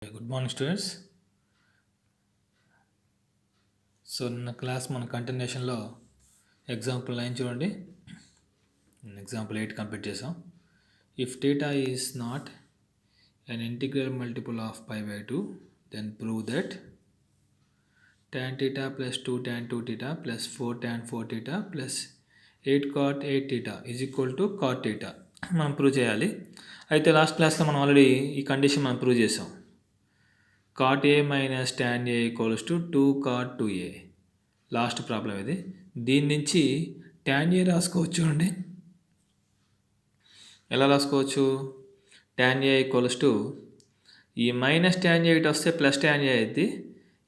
Good morning, students. So నిన్న class మన కంటిన్యూషన్లో example 9 చూడండి. ఎగ్జాంపుల్ 8 కంప్లీట్ చేసాం. If theta is not an integral multiple of pi by 2, then prove that tan theta plus 2 tan 2 theta plus 4 tan 4 theta plus 8 cot 8 theta is equal to cot theta మనం prove చేయాలి. అయితే last క్లాస్లో మనం already ఈ condition మనం prove చేసాం. cot a minus tan a equals to 2 cot 2a. Last problem ఇది. దీని నుంచి tan a రాసుకోవచ్చు. చూడండి ఎలా రాసుకోవచ్చు. tan a ఈక్వల్స్ టు ఈ మైనస్ tan a ఇటు వస్తే ప్లస్ tan a అయింది.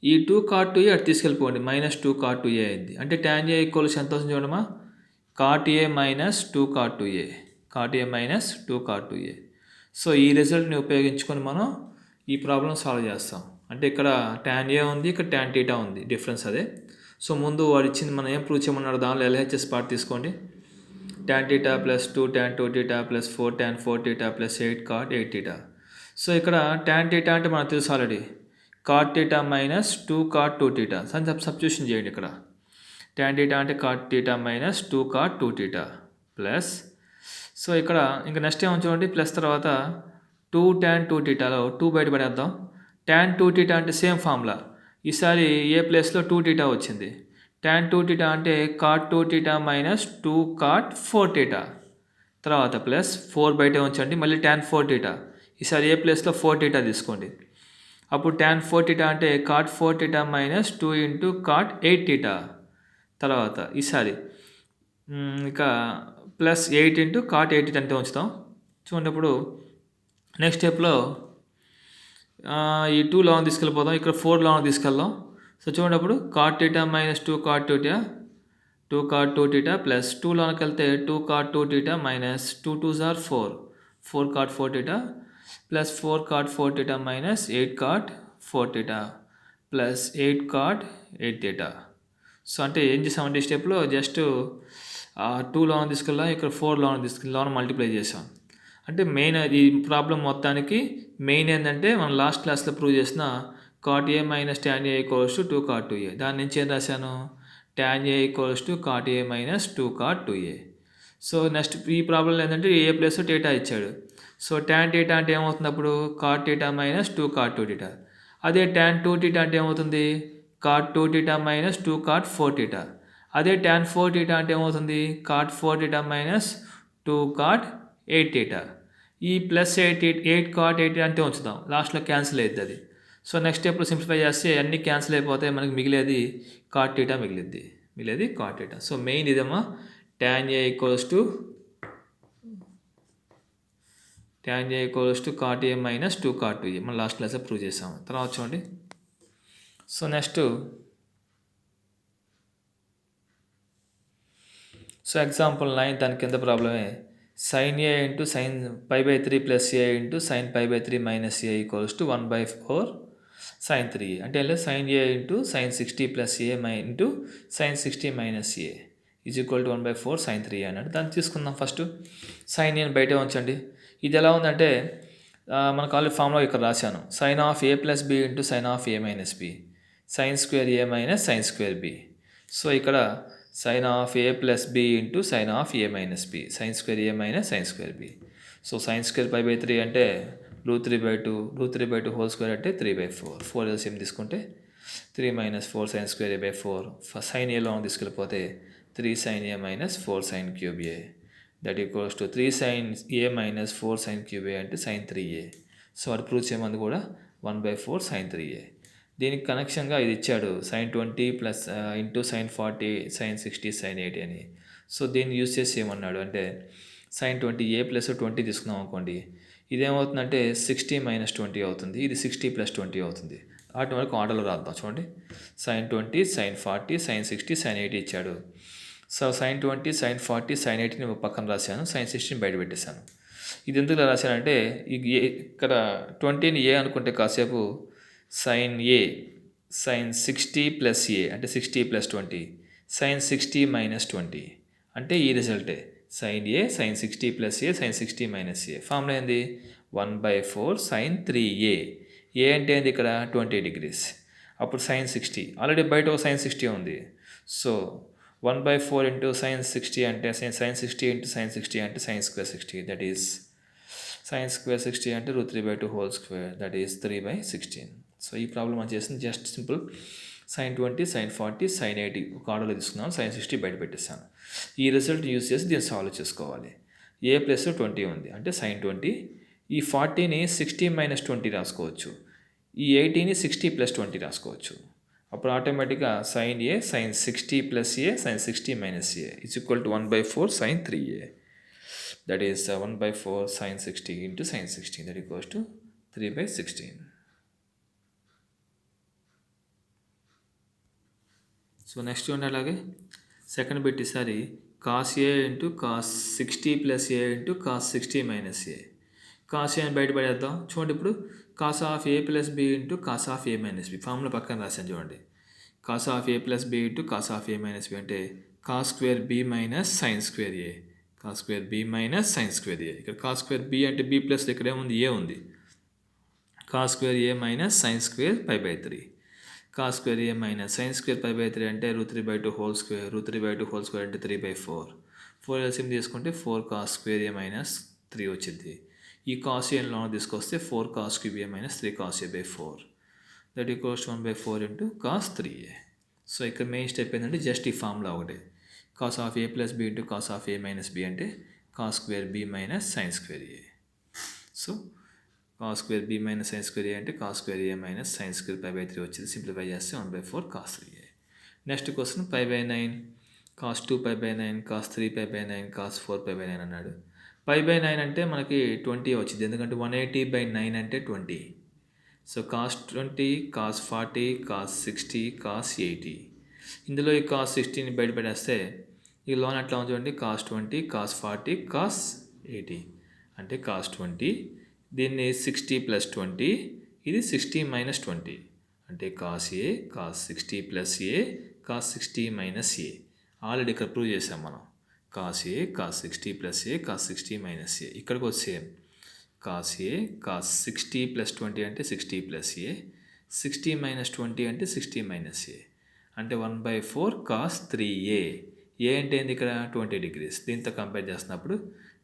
ఈ 2 cot 2a అటు తీసుకెళ్ళిపోండి, మైనస్ 2 cot 2a అయింది. అంటే tan a ఈక్వల్స్ ఎంత వస్తుంది చూడమా, cot a minus 2 cot 2a, cot a minus 2 cot 2a. So ఈ రిజల్ట్ని ఉపయోగించుకొని మనం ఈ ప్రాబ్లం సాల్వ్ చేస్తాం. అంటే ఇక్కడ tan a ఉంది, ఇక్కడ tan theta ఉంది, డిఫరెన్స్ అదే. సో ముందు వాడు ఇచ్చింది మనం ఏం ప్రూవ్ చేయమన్నాడు, దానిలో LHS పార్ట్ తీసుకోండి. tan theta plus 2 tan 2 theta plus 4 tan 4 theta plus 8 cot 8 theta. So ఇక్కడ tan theta అంటే మనకు తెలుసు already, cot theta minus 2 cot 2 theta. Substitution చేయండి. ఇక్కడ tan theta అంటే cot theta minus 2 cot 2 theta plus, so ఇక్కడ ఇంకా నెక్స్ట్ ఏమో చూడండి, ప్లస్ తర్వాత 2 tan 2 thetaలో 2 బయటపడేద్దాం. tan 2 theta అంటే సేమ్ ఫార్ములా, ఈసారి ఏ ప్లేస్లో 2 theta వచ్చింది. tan 2 theta అంటే cot 2 theta minus 2 cot 4 theta, తర్వాత ప్లస్ 4 బయట ఉంచండి, మళ్ళీ tan 4 theta, ఈసారి ఏ ప్లేస్లో 4 theta తీసుకోండి. అప్పుడు tan 4 theta అంటే cot 4 theta minus 2 into cot 8 theta, తర్వాత ఈసారి ఇక ప్లస్ 8 ఇంటూ cot 8 theta అంటే ఉంచుతాం. చూడప్పుడు నెక్స్ట్ స్టెప్లో ఈ 2 లాంగ్ తీసుకెళ్ళిపోదాం, ఇక్కడ 4 లాంగ్ తీసుకెళ్దాం. సో చూడప్పుడు cot theta minus 2 cot 2 theta, 2 cot 2 theta plus 2 లాంగ్కి వెళ్తే 2 cot 2 theta minus 2 2s are 4, 4 cot 4 theta plus 4 cot 4 theta minus 8 cot 4 theta plus 8 cot 8 theta. So అంటే ఏం చేసామంటే ఈ స్టెప్లో జస్ట్ 2 లాంగ్ తీసుకెళ్ళాం, ఇక్కడ 4 లాంగ్ తీసుకెళ్ళి లాంగ్ మల్టిప్లై చేసాం. అంటే మెయిన్ ఈ ప్రాబ్లం మొత్తానికి మెయిన్ ఏంటంటే మనం లాస్ట్ క్లాస్లో ప్రూవ్ చేసిన cot a minus tan a equals to 2 cot 2a. దాని నుంచి ఏం రాశాను, tan a equals to cot a minus 2 cot 2a. So next ఈ ప్రాబ్లం ఏంటంటే ఏ ప్లస్ theta ఇచ్చాడు. సో tan theta అంటే ఏమవుతుంది అప్పుడు, cot theta minus 2 cot 2 theta. అదే tan 2 theta అంటే ఏమవుతుంది, cot 2 theta minus 2 cot 4 theta. అదే tan 4 theta అంటే ఏమవుతుంది, cot 4 theta minus 2 cot 8 theta. ఈ ప్లస్ 8 cot 8 అంటే ఉంచుదాం, లాస్ట్లో క్యాన్సిల్ అవుతుంది అది. సో నెక్స్ట్ స్టెప్లో సింప్లిఫై చేస్తే అన్నీ క్యాన్సిల్ అయిపోతాయి, మనకి మిగిలేది cot theta మిగిలేది cot theta. సో మెయిన్ ఇదమ్మా, tan a equals to cot a minus 2 cot 2a మనం లాస్ట్ క్లాస్లో ప్రూవ్ చేసాము. తర్వాత చూడండి, సో నెక్స్ట్ సో ఎగ్జాంపుల్ 9 దాని కింద ప్రాబ్లమే, sin a into sin pi by 3 plus a into sin pi by 3 minus a equals to 1/4 sin 3a. అంటే sin a into sin 60 plus a into sin 60 minus a is equal to 1/4 sin 3a అన్నాడు. దాన్ని తీసుకుందాం. First sin a బయట ఉంచండి. ఇది ఎలా ఉందంటే మనకు ఆల్రెడీ ఫార్ములా ఇక్కడ రాశాను, sin of a plus b into sin of a minus b, sin square a minus sin square b. So ఇక్కడ sin of a plus b into sin of a minus b, sin square a minus sin square b. So sin square pi by 3 అంటే √3/2, √3/2 whole square అంటే 3/4, 4 LCM తీసుకుంటే 3 minus 4 sin square a/4, sin a long తీసుకెళ్ళిపోతే 3 sin a minus 4 sin cube a, that equals to 3 sin a minus 4 sin cube a అంటే sin 3a. So అది prove చేయమంది కూడా 1/4 sin 3a. దీనికి కనెక్షన్గా ఇది ఇచ్చాడు, sin 20 plus into sin 40 sin 60 sin 80 అని. So దీన్ని యూజ్ చేసి ఏమన్నాడు అంటే sin 20a ప్లస్ 20 తీసుకున్నాం అనుకోండి, ఇదేమవుతుందంటే 60 మైనస్ 20 అవుతుంది, ఇది 60 ప్లస్ 20 అవుతుంది. వాటి వరకు ఆర్డర్లో రాద్దాం. చూడండి, sin 20 sin 40 sin 60 sin 80 ఇచ్చాడు. సో sin 20 sin 40 sin 80ని పక్కన రాశాను, sin 60ని బయట పెట్టేశాను. ఇది ఎందుకు రాశానంటే ఇక్కడ 20ని ఏ అనుకుంటే కాసేపు sin a sin 60 plus a అంటే 60 ప్లస్ 20 sin 60 మైనస్ 20 అంటే ఈ రిజల్టే sin a sin 60 plus a sin 60 minus a. Formula ఏంది, 1/4 sin 3a ఏ అంటే ఏంది ఇక్కడ 20 డిగ్రీస్. అప్పుడు సైన్ 60 ఆల్రెడీ బయట ఒక సైన్ 60 ఉంది. సో 1/4 ఇంటూ సైన్ 60 అంటే సైన్ 60 ఇంటూ సైన్ 60 అంటే sine square 60 that is sine square 60 అంటే √3/2 whole square that is 3/16. So ఈ ప్రాబ్లం మనం చేసింది just simple sine 20 sine 40 sine 80 ఒక ఆర్డర్లో తీసుకున్నాను, సైన్ 60 బయట పెట్టేస్తాను. ఈ రిజల్ట్ యూజ్ చేసి దీన్ని సాల్వ్ చేసుకోవాలి. ఏ ప్లస్ 20 ఉంది అంటే సైన్ 20, ఈ 40ని 60 - 20 రాసుకోవచ్చు, ఈ 80ని 60 + 20 రాసుకోవచ్చు. అప్పుడు ఆటోమేటిక్గా sine A sine 60 + A sine 60 - A is equal to 1/4 sine 3a. That is 1/4 sine 60 into sine 60 that equals to 3/16. So next చూడండి, అలాగే సెకండ్ బిట్ ఈసారి cos A into cos 60 + A into cos 60 - A. Cos A అని బయటపడేద్దాం. చూడండి ఇప్పుడు cos of A plus B into cos of A minus B formula పక్కన రాశాను చూడండి. Cos of A plus B into cos of A minus B అంటే cos square B minus sine square A, cos square B minus sine square A. ఇక్కడ cos square B అంటే B plus ఇక్కడ ఏముంది A ఉంది, cos square A minus sine square π/3, cos square A minus sine square π/3 అంటే √3/2 whole square, √3/2 whole square అంటే 3/4. 4 LCM తీసుకుంటే 4 cos square A minus 3 వచ్చింది. ఈ కాస్ ఏలో తీసుకొస్తే 4 cos cube A minus 3 cos ఏ/4 that equals 1/4 into cos 3a. So ఇక్కడ main step ఏంటంటే జస్ట్ ఈ ఫార్ములా ఒకటే, cos of A plus B into cos of A minus B అంటే cos square B minus sine square A. So cos square B minus sine square A అంటే cos square A minus sine square π/3 వచ్చింది. Simplify చేస్తే 1/4 cos 3a. Next question π/9 cos 2 π/9 cos 3 π/9 cos 4 π/9 అన్నాడు. π/9 అంటే మనకి 20 వచ్చింది, ఎందుకంటే 180/9 అంటే 20. So cos 20 cos 40 cos 60 cos 80. ఇందులో ఈ కాస్ 60ని బయటపడేస్తే ఈ లోన్ ఎట్లా ఉంది చూడండి, కాస్ 20 కాస్ 40 కాస్ 80 అంటే కాస్ 20, దీన్ని 60 + 20, ఇది 60 - 20 అంటే cos A cos 60 + A cos 60 - A. Already ఇక్కడ ప్రూవ్ చేసాం మనం, cos A cos 60 + A cos 60 - ఏ. ఇక్కడికి వచ్చే కాస్ ఏ కాస్ 60 + 20 అంటే 60 + ఏ, 60 - 20 అంటే 60 - ఏ అంటే 1/4 కాస్ 3a. ఏ అంటే ఏంది ఇక్కడ 20 డిగ్రీస్, దీంతో కంపేర్ చేస్తున్నప్పుడు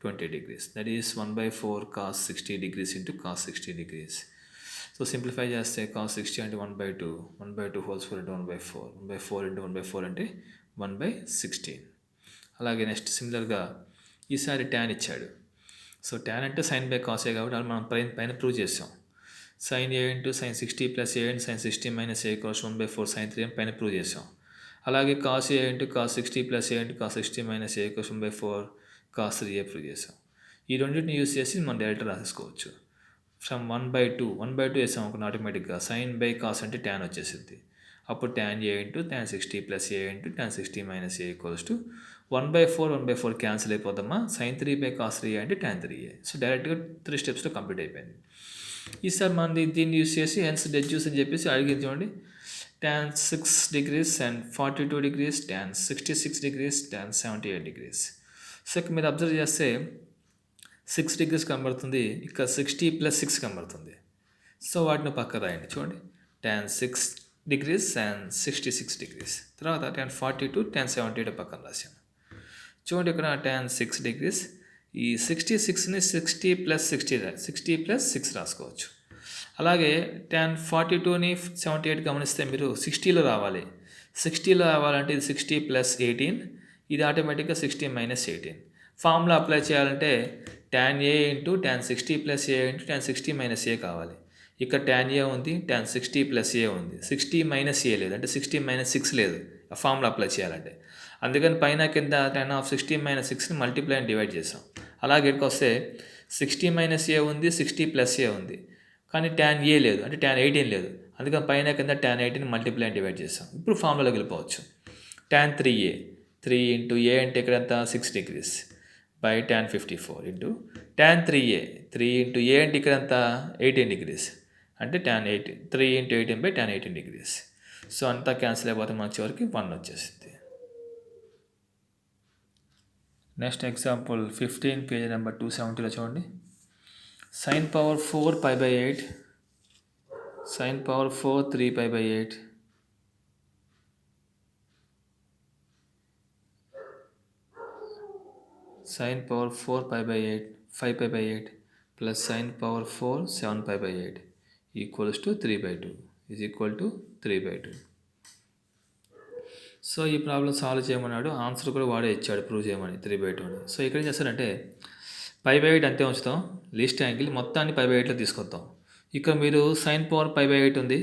20 degrees that is 1/4 cos 60 degrees into cos 60 degrees. So simplify చేస్తే కాస్ 60 అంటే 1/2, 1/2 హోల్ స్క్వేర్ అంటే 1/4, 1/4 ఇంటూ 1/4 అంటే 1/16. అలాగే నెక్స్ట్ సిమిలర్గా ఈసారి ట్యాన్ ఇచ్చాడు. సో ట్యాన్ అంటే సైన్ బై కాసే కాబట్టి అది మనం పైన ప్రూవ్ చేసాం. Sine A into sine 60 + A and sine 60 - A cos 1/4 sine 3 అని పైన ప్రూవ్ చేసాం. అలాగే cos A into cos 60 + A into cos 60 - A cos 1/4 cos 3a prove చేసాం. ఈ రెండింటిని యూజ్ చేసి మనం డైరెక్ట్ రాసేసుకోవచ్చు. ఫ్రమ్ 1/2 వేసాం ఒక ఆటోమేటిక్గా సైన్ బై కాస్ అంటే ట్యాన్ వచ్చేసింది. అప్పుడు tan A into tan 60 + A into tan 60 - A equals to 1/4 cancel అయిపోతామా, సైన్ 3/కాస్ 3a అంటే ట్యాన్ 3a. సో డైరెక్ట్గా 3 స్టెప్స్లో కంప్లీట్ అయిపోయింది. ఈసారి మనం దీన్ని యూజ్ చేసి హెన్స్ డెడ్యూస్ అని చెప్పేసి అడిగింది చూడండి. Tan 6 degrees and 42 degrees, tan 66 degrees, tan 78 degrees. So ఇక్కడ మీరు అబ్జర్వ్ చేస్తే 6 డిగ్రీస్ కనబడుతుంది, ఇక్కడ 60 + 6 కనబడుతుంది. సో వాటిని పక్క రాయండి. చూడండి ట్యాన్ 6 డిగ్రీస్ అండ్ 66 డిగ్రీస్, తర్వాత ట్యాన్ 42 ట్యాన్ 78 పక్కన రాశాను. చూడండి ఇక్కడ ట్యాన్ 6 డిగ్రీస్, ఈ 66ని 60 + 6 రాసుకోవచ్చు. అలాగే ట్యాన్ 42ని 78 గమనిస్తే మీరు 60లో రావాలి. 60లో రావాలంటే ఇది 60 + 18, ఇది ఆటోమేటిక్గా 60 - 18. ఫార్ములా అప్లై చేయాలంటే tan A into tan 60 + A into tan 60 - ఏ కావాలి. ఇక్కడ ట్యాన్ ఏ ఉంది, ట్యాన్ 60 + ఏ ఉంది, 60 - ఏ లేదు అంటే 60 - 6 లేదు ఆ ఫార్ములా అప్లై చేయాలంటే. అందుకని పైన కింద ట్యాన్ ఆఫ్ 60 - 6ని మల్టిప్లై అండ్ డివైడ్ చేసాం. అలాగే ఇక్కడికి వస్తే 60 - ఏ ఉంది, 60 + ఏ ఉంది, కానీ ట్యాన్ ఏ లేదు అంటే ట్యాన్ 18 లేదు. అందుకని పైన కింద ట్యాన్ 18ని మల్టిప్లై అండ్ డివైడ్ చేసాం. ఇప్పుడు ఫార్ములాలోకి వెళ్ళిపోవచ్చు. ట్యాన్ 3a, 3 ఇంటూ ఏ అంటే ఇక్కడ ఎంత 6 degrees by tan 54 into tan 3a, 3 into A అంటే ఇక్కడ ఎంత 18 డిగ్రీస్ అంటే tan 18, 3 into 18 by tan 18 degrees. So అంతా క్యాన్సిల్ అయిపోతే మన చివరికి 1 వచ్చేసింది. నెక్స్ట్ ఎగ్జాంపుల్ 15 పేజ్ నెంబర్ 270లో చూడండి. sin power 4 π/8 sin power 4 3 pi by 8 sin power 4 pi by 8 5 pi by 8 plus sin power 4 7 pi by 8 equals to 3 by 2 is equal to 3 by 2. So ఈ problem solve చేయమన్నాడు, answer కూడా వాడే ఇచ్చాడు prove చేయమని 3/2 అని. So ఇక్కడ ఏం చేస్తారంటే పై బై 8 అంతే ఉంచుతాం, లీస్ట్ యాంగిల్ మొత్తాన్ని పై బై 8లో తీసుకొద్దాం. ఇక్కడ మీరు సైన్ పవర్ పై బై 8 ఉంది,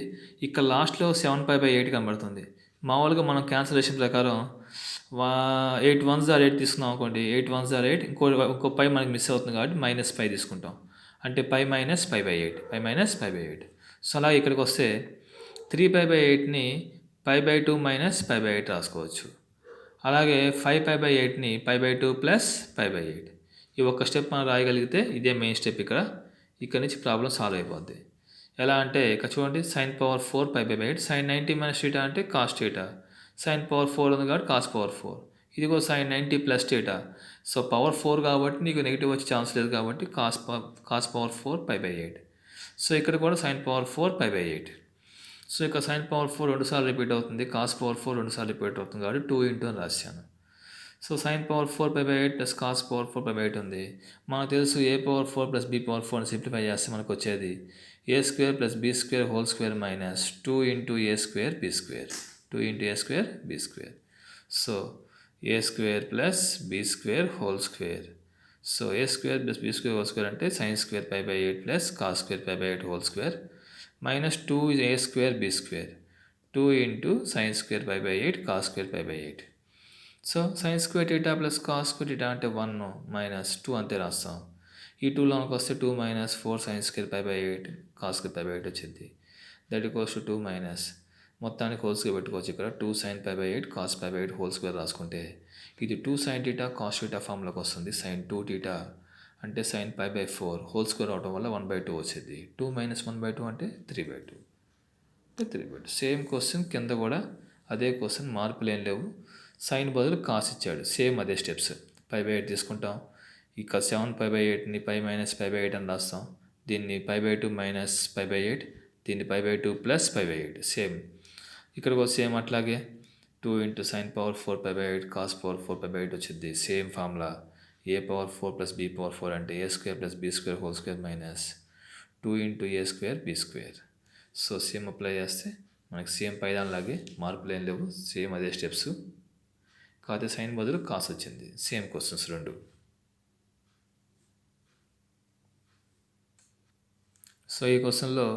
ఇక్కడ లాస్ట్లో 7 పై బై 8 కనబడుతుంది. మామూలుగా మనం క్యాన్సలేషన్ ప్రకారం 8 1s are 8 తీసుకున్నాం అనుకోండి, 8 1s are 8, ఇంకో పై మనకి మిస్ అవుతుంది కాబట్టి మైనస్ పై తీసుకుంటాం, అంటే pi minus pi by 8, pi minus pi by 8. So అలాగే ఇక్కడికి వస్తే 3 పై బై 8ని pi by 2 minus pi by 8 రాసుకోవచ్చు. అలాగే 5 పై బై 8ని pi by 2 plus pi by 8. ఈ ఒక్క స్టెప్ మనం రాయగలిగితే ఇదే మెయిన్ స్టెప్. ఇక్కడ నుంచి ప్రాబ్లం సాల్వ్ అయిపోద్ది. ఎలా అంటే ఇక్కడ చూడండి, sine power 4 pi by 8, sine 90 minus theta అంటే కాస్ టీటా, సైన్ పవర్ 4 ఉంది కాబట్టి కాస్ పవర్ 4, ఇదిగో sine 90 plus theta. So power 4 కాబట్టి నీకు నెగిటివ్ వచ్చే ఛాన్స్ లేదు కాబట్టి cos power 4 pi by 8. So ఇక్కడ కూడా sine power 4 pi by 8. So ఇక్కడ సైన్ పవర్ 4 2 సార్లు రిపీట్ అవుతుంది, కాస్ పవర్ 4 2 సార్లు రిపీట్ అవుతుంది కాబట్టి 2 ఇంటూ అని రాశాను. So sine power 4 pi by 8 plus cos power 4 pi by 8 ఉంది. మనకు తెలుసు A power 4 plus B power 4 అని సింప్లిఫై చేస్తే మనకు వచ్చేది A square plus B square whole square minus 2 into A square B square, 2 into A square B square. So A square plus B square whole square. So A square plus B square whole square అంటే sine square pi by 8 plus cos square pi by 8 whole square minus 2 A square B square, 2 into sine square pi by 8 cos square pi by 8. So sine square theta plus cos square theta అంటే 1 minus 2 అంతే రాస్తాం. ఈ 2లోకి వస్తే 2 minus 4 sine square pi by 8 cos square pi by 8 వచ్చింది. That equals to 2 minus మొత్తానికి whole square పెట్టుకోవచ్చు. ఇక్కడ 2 sine pi by 8 cos pi by 8 whole square రాసుకుంటే ఇది 2 సైన్ టీటా కాస్ టీటా ఫామ్లోకి వస్తుంది. సైన్ 2 టీటా అంటే sine pi by 4 whole square అవడం వల్ల 1/2 వచ్చింది. 2 మైనస్ 1/2 అంటే 3/2, అంటే 3/2. సేమ్ క్వశ్చన్ కింద కూడా అదే క్వశ్చన్, మార్పులు ఏం లేవు. సైన్ బదులు కాస్ ఇచ్చాడు, సేమ్ అదే స్టెప్స్. పై బై 8 తీసుకుంటాం, ఇక 7 పై బై 8ని పై మైనస్ పై బై 8 అని రాస్తాం, దీన్ని pi by 2 minus pi by 8, దీన్ని pi by 2 plus pi by 8. Same ఇక్కడికి వస్తే సేమ్ అట్లాగే 2 into sine power 4 pi by 8 cos power 4 pi by 8 వచ్చింది. Same formula A power 4 plus B power 4 అంటే A square plus B square whole square minus 2 into A square B square. So same apply చేస్తే మనకి same పైదానిలాగే, మార్పులు ఏం లేవు, same అదే steps. కాకపోతే sign బదులు కాస్ వచ్చింది. సేమ్ క్వశ్చన్స్ రెండు. సో ఈ క్వశ్చన్లో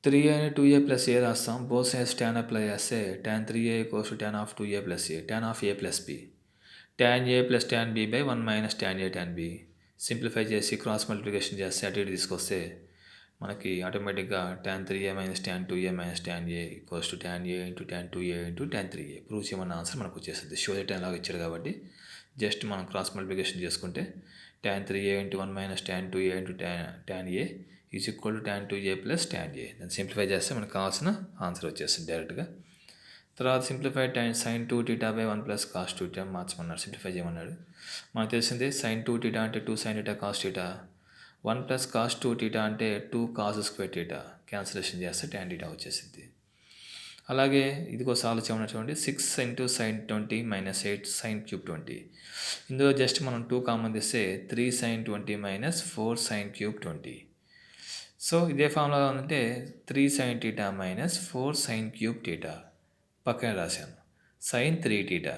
3a 2a ప్లస్ ఏ రాస్తాం, బోత్ సైడ్స్ tan అప్లై చేస్తే tan 3a equals to tan of 2a plus A, tan of a plus b, tan a plus tan b by 1 minus tan a tan b. Simplify చేసి cross multiplication చేస్తే అటు ఇటు తీసుకొస్తే మనకి ఆటోమేటిక్గా tan 3a minus tan 2a minus tan a equals to tan a into tan 2a into tan 3a. Prove చేయమన్న answer మనకు వచ్చేస్తుంది. షో దట్ లాగా ఇచ్చారు కాబట్టి జస్ట్ మనం క్రాస్ మల్టిప్లికేషన్ చేసుకుంటే tan 3a into 1 minus tan 2a into tan a is equal to tan 2a plus tan a. దాన్ని simplify చేస్తే మనకు కావాల్సిన ఆన్సర్ వచ్చేస్తుంది డైరెక్ట్గా. తర్వాత simplify sin 2 theta by 1 plus cos 2 theta మార్చమన్నాడు, సింప్లిఫై చేయమన్నాడు. మనకు తెలిసిందే sin 2 టీటా అంటే 2 sin theta cos theta, 1 plus cos 2 theta అంటే 2 కాస్ స్క్వేర్ టీటా, క్యాన్సిలేషన్ చేస్తే tan టీటా వచ్చేసింది. అలాగే ఇదిగో సాల్వ్ చేయమని చూడండి, 6 into sin 20 minus 8 sin cube 20. ఇందులో జస్ట్ మనం 2 కామన్ తీస్తే 3 sin 20 minus 4 sin cube 20. So ఇదే ఫార్ములా ఉందంటే 3 sin theta minus 4 sin cube theta పక్కన రాశాను. sin 3 theta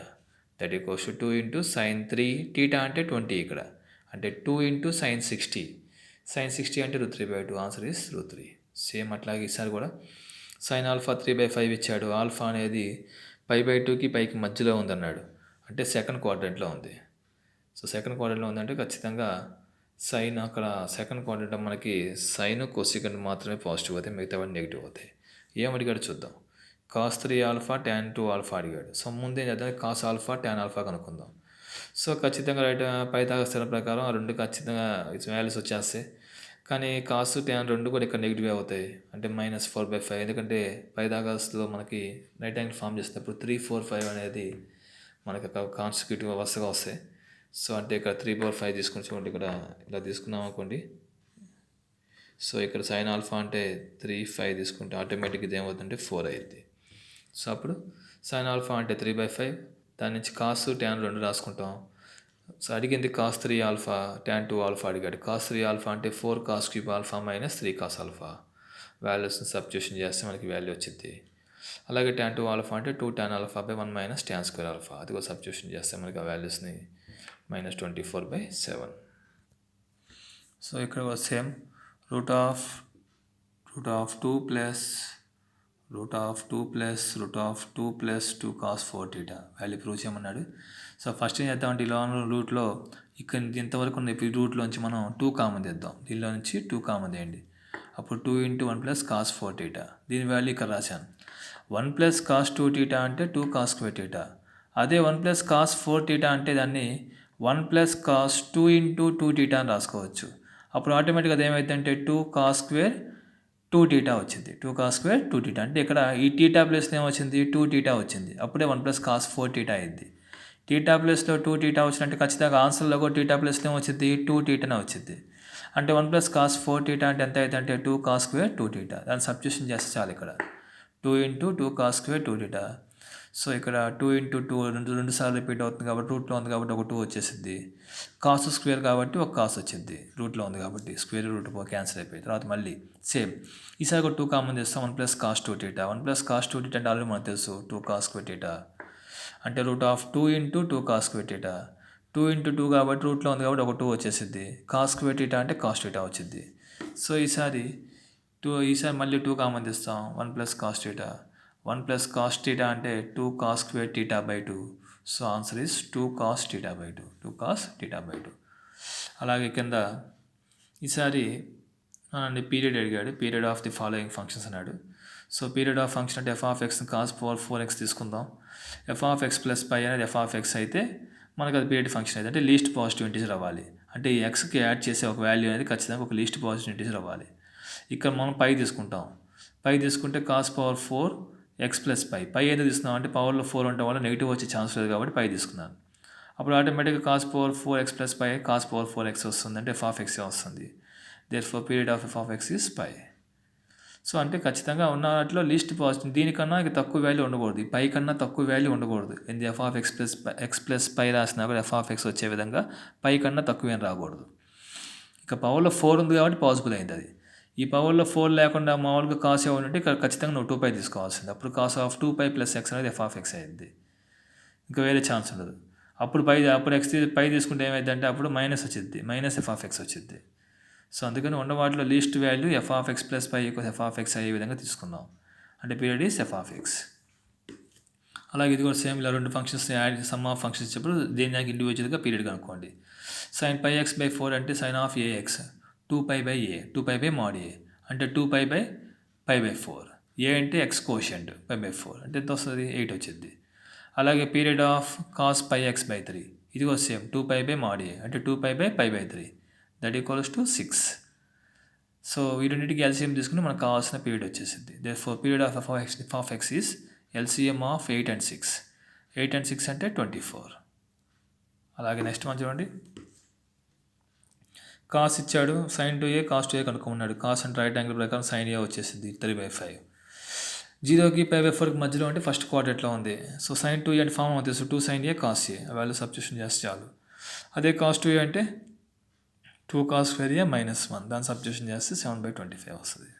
that equals to 2 into sin 3 theta అంటే 20 ఇక్కడ, అంటే 2 ఇంటూ sin 60, sin 60 అంటే √3/2, ఆన్సర్ ఇస్ √3. సేమ్ అట్లాగే ఈసారి కూడా sin ఆల్ఫా 3/5 ఇచ్చాడు. ఆల్ఫా అనేది పై బై 2కి పైకి మధ్యలో ఉందన్నాడు, అంటే సెకండ్ క్వాడ్రంట్లో ఉంది. సో సెకండ్ క్వాడ్రంట్లో ఉందంటే ఖచ్చితంగా సైన్ అక్కడ సెకండ్ క్వాడ్రంట్లో మనకి సైన్ కొసికెంట్ మాత్రమే పాజిటివ్ అవుతాయి, మిగతావన్నీ నెగిటివ్ అవుతాయి. ఏం అడిగాడు చూద్దాం. కాస్ 3 ఆల్ఫా tan 2 ఆల్ఫా అడిగాడు. సో ముందే చేద్దాం, కాస్ ఆల్ఫా tan ఆల్ఫా కనుక్కుందాం. సో ఖచ్చితంగా రైట్ పైథాగరస్ స్థిరం ప్రకారం ఆ రెండు ఖచ్చితంగా వాల్యూస్ వచ్చేస్తాయి. కానీ కాస్ tan రెండు కూడా ఇక్కడ నెగిటివ్ అవుతాయి, అంటే -4/5. ఎందుకంటే పైథాగరస్లో మనకి రైట్ యాంగిల్ ఫామ్ చేసినప్పుడు 3 4 5 అనేది మనకి కాన్సిక్యూటివ్ వరుసగా వస్తాయి. సో అంటే ఇక్కడ 3/5 తీసుకుని చూడండి, ఇక్కడ ఇలా తీసుకున్నాం అనుకోండి, సో ఇక్కడ సైన్ ఆల్ఫా అంటే 3, 5 తీసుకుంటే ఆటోమేటిక్గా ఇది ఏమవుతుందంటే 4 అయ్యింది. సో అప్పుడు సైన్ ఆల్ఫా అంటే 3/5, దాని నుంచి కాస్ ట్యాన్ 2 రాసుకుంటాం. సో అడిగింది కాస్ 3 ఆల్ఫా, ట్యాన్ 2 ఆల్ఫా అడిగాడు. కాస్ 3 ఆల్ఫా అంటే 4 cos cube alpha minus 3 cos alpha. వాల్యూస్ని సబ్స్టిట్యూషన్ చేస్తే మనకి వాల్యూ వచ్చింది. అలాగే ట్యాన్ 2 ఆల్ఫా అంటే 2 tan alpha by 1 minus tan square alpha. అది కూడా సబ్స్టిట్యూషన్ చేస్తే మనకి ఆ వాల్యూస్ని -24/7. సో ఇక్కడ same root of 2 plus root of 2 cos 4 theta value prove చేయమన్నాడు. సో ఫస్ట్ ఏం చేద్దామంటే ఇలా రూట్లో ఇక్కడ ఇంతవరకు ఉన్న ఈ రూట్లోంచి మనం 2 కామన్ తెద్దాం. దీనిలో నుంచి 2 కామన్ తీయండి. అప్పుడు 2 × 1 + కాస్ 4 టీటా. దీని వాల్యూ ఇక్కడ రాశాను. 1 + కాస్ 2 టీటా అంటే 2 కాస్ స్క్వేర్ టీటా. అదే 1 + కాస్ 4 టీటా అంటే దాన్ని 1 + కాస్ 2 × 2 టీటా అని రాసుకోవచ్చు. అప్పుడు ఆటోమేటిక్గా అది ఏమైందంటే 2 కాస్ స్క్వేర్ 2 టీటా వచ్చింది. 2 కాస్ స్క్వేర్ 2 టీటా అంటే ఇక్కడ ఈ టీటా ప్లేస్లో ఏమొచ్చింది 2 టీటా వచ్చింది. అప్పుడే 1 + కాస్ 4 టీటా అయింది. టీటా ప్లేస్లో 2 టీటా వచ్చినట్టు ఖచ్చితంగా ఆన్సర్లో కూడా టీటా ప్లేస్లో ఏమొచ్చింది 2 టీటానే వచ్చింది. అంటే 1 + కాస్ 4 టీటా అంటే ఎంత అవుతుంది అంటే 2 కాస్ స్క్వేర్ 2 టీటా. దాన్ని సబ్స్టిట్యూషన్ చేస్తే చాలు ఇక్కడ 2 × 2 కాస్ స్క్వేర్ 2 టీటా. సో ఇక్కడ 2 × 2 రెండు సార్లు రిపీట్ అవుతుంది కాబట్టి రూట్లో ఉంది కాబట్టి ఒక 2 వచ్చేసింది. కాస్ స్క్వేర్ కాబట్టి ఒక కాస్ వచ్చింది. రూట్లో ఉంది కాబట్టి స్క్వేర్ రూట్ క్యాన్సిల్ అయిపోయి తర్వాత మళ్ళీ సేమ్ ఈసారి ఒక 2 కామన్ చేస్తాం. 1 + కాస్ 2 టీటా. 1 + కాస్ 2 టీటా అంటే ఆల్రెడీ మనకు తెలుసు 2 కాస్ స్క్వేర్ టీటా అంటే root of 2 × 2 cos square theta. 2 × 2 కాబట్టి రూట్లో ఉంది కాబట్టి ఒక 2 వచ్చేసింది. కాస్ స్క్వేర్ టీటా అంటే కాస్ టీటా వచ్చింది. సో ఈసారి మళ్ళీ 2 కామన్ తీస్తాం. 1 + కాస్ టీటా. 1 + కాస్ టీటా అంటే 2 cos square theta by 2. So answer is 2 cos theta by 2. 2 cos theta by 2. అలాగే కింద ఈసారి పీరియడ్ అడిగాడు. Period of the following functions అన్నాడు. సో పీరియడ్ ఆఫ్ ఫంక్షన్ అంటే f(x) కాస్ పవర్ 4x తీసుకుందాం. f(x + π) అనేది f(x) అయితే మనకు అది పీరియడ్ ఫంక్షన్ అయితే అంటే లీస్ట్ పాజిటివ్ ఇంటిజర్ అవ్వాలి. అంటే ఈ ఎక్స్కి యాడ్ చేసే ఒక వాల్యూ అనేది ఖచ్చితంగా ఒక లీస్ట్ పాజిటివ్ ఇంటిజర్ అవ్వాలి. ఇక్కడ మనం పై తీసుకుంటాం. పై తీసుకుంటే కాస్ పవర్ 4x + π ఎందుకు తీసుకున్నాం అంటే పవర్లో 4 ఉండటం వల్ల నెగిటివ్ వచ్చే ఛాన్స్ లేదు కాబట్టి పై తీసుకున్నాను. అప్పుడు ఆటోమేటిక్గా cos power 4x + π cos power 4x వస్తుంది అంటే f(x) వస్తుంది. Therefore period of f(x) is π. So అంటే ఖచ్చితంగా ఉన్న వాటిలో లీస్ట్ పాజిటివ్ దీనికన్నా ఇక తక్కువ వాల్యూ ఉండకూడదు. పై కన్నా తక్కువ వాల్యూ ఉండకూడదు. ఎందుకు f(x + π) రాసినా కూడా f(x) వచ్చే విధంగా పై కన్నా తక్కువ ఏం రాకూడదు. ఇక పవర్లో 4 ఉంది కాబట్టి పాసిబుల్ అయింది అది. ఈ పవర్లో 4 లేకుండా మామూలుగా కాస్ ఏమైనా ఉంటే ఇక్కడ ఖచ్చితంగా నువ్వు 2π తీసుకోవాల్సింది. అప్పుడు కాస్ ఆఫ్ 2π + x అనేది f(x) అయింది. ఇంకా వేరే ఛాన్స్ ఉండదు. అప్పుడు పై తీసుకుంటే ఏమైందంటే అప్పుడు మైనస్ వచ్చింది. మైనస్ f(x) వచ్చింది. సో అందుకని ఉన్న వాటిలో లీస్ట్ వాల్యూ f(x + π) f(x) అయ్యే విధంగా తీసుకుందాం. అంటే పీరియడ్ ఈస్ f(x). అలాగే ఇది కూడా సేమ్ ఇలా రెండు functions add some of functions ఇచ్చినప్పుడు దేనికి ఇండివిజువల్గా పీరియడ్ కనుక్కోండి. sin πx/4 అంటే sin of ax 2π/a 2π/mod a అంటే 2π/π/4. a అంటే x కోషియంట్ π/4 అంటే ఎంత వస్తుంది 8 వచ్చింది. అలాగే పీరియడ్ ఆఫ్ cos πx/3 ఇది కూడా సేమ్ 2π/mod a అంటే 2π/π/3 దట్ ఈక్వల్స్ టు 6. సో ఈ రెండింటికి ఎల్సిఎం తీసుకుని మనకు కావాల్సిన పీరియడ్ వచ్చేసింది. Therefore period of f(x) is LCM of 8 and 6. 8 and 6 అంటే 24. అలాగే నెక్స్ట్ మనం చూడండి. కాస్ ఇచ్చాడు. sin 2a cos 2a కనుక్కున్నాడు. కాస్ అంటే రైట్ యాంగిల్ ప్రకారం sin a వచ్చేసింది 3/5. 0కి π/4కి మధ్యలో అంటే ఫస్ట్ క్వాడ్రేట్లో ఉంది. సో sin 2a అంటే ఫార్మ్ అవుతుంది. So 2 sin a cos a value substitution చేస్తే చాలు. అదే cos 2a అంటే 2 cos square a -1 దాన్ని సబ్స్టిట్యూషన్ చేస్తే 7/25 వస్తుంది.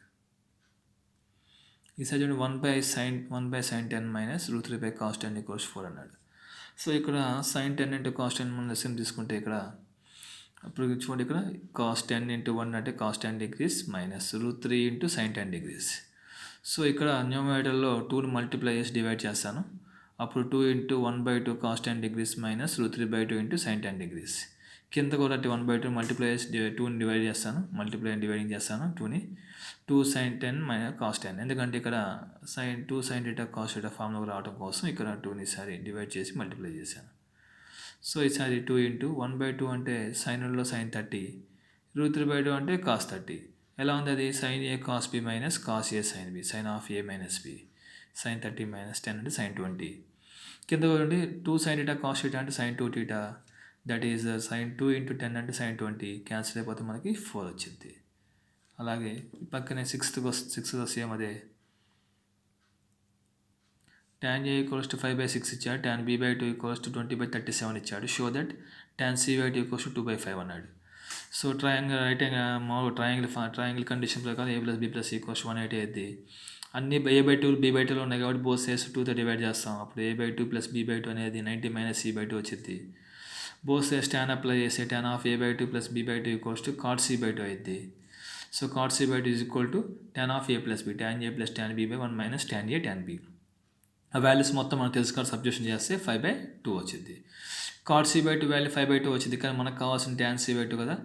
ఈ సైడ్ 1/sin 10 -√3/cos 10 = 4 అన్నాడు. సో ఇక్కడ sin 10 × cos 10 మనం లెసన్ తీసుకుంటే ఇక్కడ అప్పుడు చూడండి ఇక్కడ cos 10 × 1 అంటే cos 10 degrees -√3 × sin 10 degrees. So ఇక్కడ న్యూమరేటర్లో 2ని మల్టిప్లై చేసి డివైడ్ చేస్తాను. అప్పుడు 2 × 1/2 cos 10 degrees -√3/2 × sin 10 degrees. కింద కూడా 1/2 మల్టిప్లై చేసి 2ని డివైడ్ చేస్తాను. డివైడింగ్ చేస్తాను 2ని 2 sin 10 cos 10 ఎందుకంటే ఇక్కడ2 sin θ cos θ ఫార్మ్లో రావడం కోసం ఇక్కడ 2ని ఈసారి డివైడ్ చేసి మల్టిప్లై చేశాను. సో ఈసారి 2 × 1/2 అంటే సైన్లో sin 30 √3/2 అంటే cos 30. ఎలా ఉంది అది sin a cos b cos a sin b sin of a - b sin 30 - 10 అంటే sin 20. కింద చూడండి 2 sin θ cos θ అంటే sin 2θ దట్ ఈజ్ sin 2 × 10 అంటే sin 20 క్యాన్సిల్ అయిపోతే మనకి 4 వచ్చింది. అలాగే పక్కనే సిక్స్త్ సేమ్ అదే tan a ఈక్వల్స్ టు 5/6 ఇచ్చాడు, tan b/2 ఈక్వల్స్ టు 20/37 ఇచ్చాడు. Show that tan c/2 equals to 2/5 అన్నాడు. సో మామూలు ట్రయాంగిల్ కండిషన్ ప్రకారం a plus b plus equals 180 అయింది. అన్ని a/2 b/2 ఉన్నాయి కాబట్టి బోత్ సైడ్స్ 2తో డివైడ్ చేస్తాం. అప్పుడు a/2 ప్లస్ b/2 అనేది 90 మైనస్ c/2 వచ్చింది. బోత్ సైడ్స్ tan అప్లై చేస్తే tan of a/2 plus b/2 equals to cot c/2 అయింది. So cot c/2 is equal to tan of a plus b, tan a plus tan b by 1 minus tan a tan b. ఆ values మొత్తం మనం తెలుసుకొని substitution చేస్తే 5/2 వచ్చింది. cot c/2 value 5/2 వచ్చింది, కానీ మనకు కావాల్సిన tan c/2 కదా.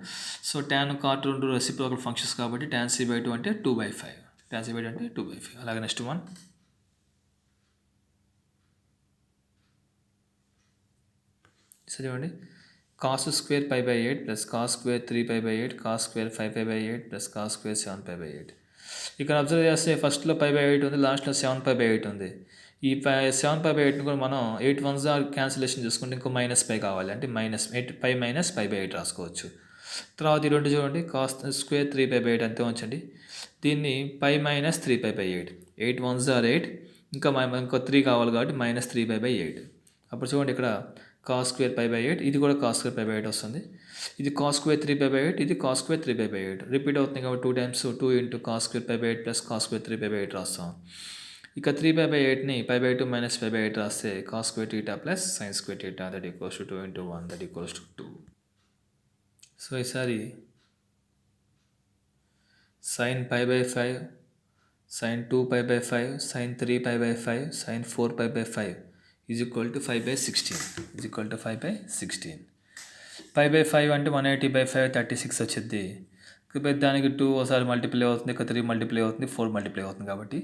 సో tan cot రెండు రెసిప్రోకల్ ఫంక్షన్స్ కాబట్టి tan c/2 అంటే 2/5. tan c/2 అంటే 2/5. అలాగే నెక్స్ట్ వన్ చదివండి. cos square 5/8 plus cos square 3/8 cos square 5/8 plus cos square 7/8. ఇక్కడ అబ్జర్వ్ చేస్తే ఫస్ట్లో 5/8 ఉంది, లాస్ట్లో 7/8 ఉంది. ఈ 7/8ని కూడా మనం 8 వన్స్ క్యాన్సిలేషన్ చేసుకుంటే ఇంకో -5 కావాలి, అంటే -8 మైనస్ 5/8 రాసుకోవచ్చు. తర్వాత ఈ రెండు చూడండి, cos స్క్వేర్ 3/8 అంతే ఉంచండి. దీన్ని మైనస్ 3/8, 8 వన్స్ 8, ఇంకో 3 కావాలి కాబట్టి -3/8. అప్పుడు చూడండి ఇక్కడ cos స్క్వేర్ 5/8, ఇది కూడా cos స్క్వేర్ 5/8 వస్తుంది. ఇది cos స్క్వేర్ 3/8, ఇది cos స్క్వేర్ 3/8 రిపీట్ అవుతుంది కాబట్టి 2 times 2 into cos square 5/8 plus cos square 3/8 రాస్తాం. ఇక 3/8ని 5/2 మైనస్ 5/8 రాస్తే cos square theta plus sin square theta that equals to 2 into 1 that equals to 2. So ఈసారి sin π/5, sin 2π/5, sin 3π/5, sin 4π/5 is equal to 5/16 is equal to 5/16. 5/5 అంటే 180/5 36 వచ్చింది. దానికి 2 ఒకసారి multiply అవుతుంది, ఇక 3 మల్టిప్లై అవుతుంది, 4 మల్టిప్లై అవుతుంది కాబట్టి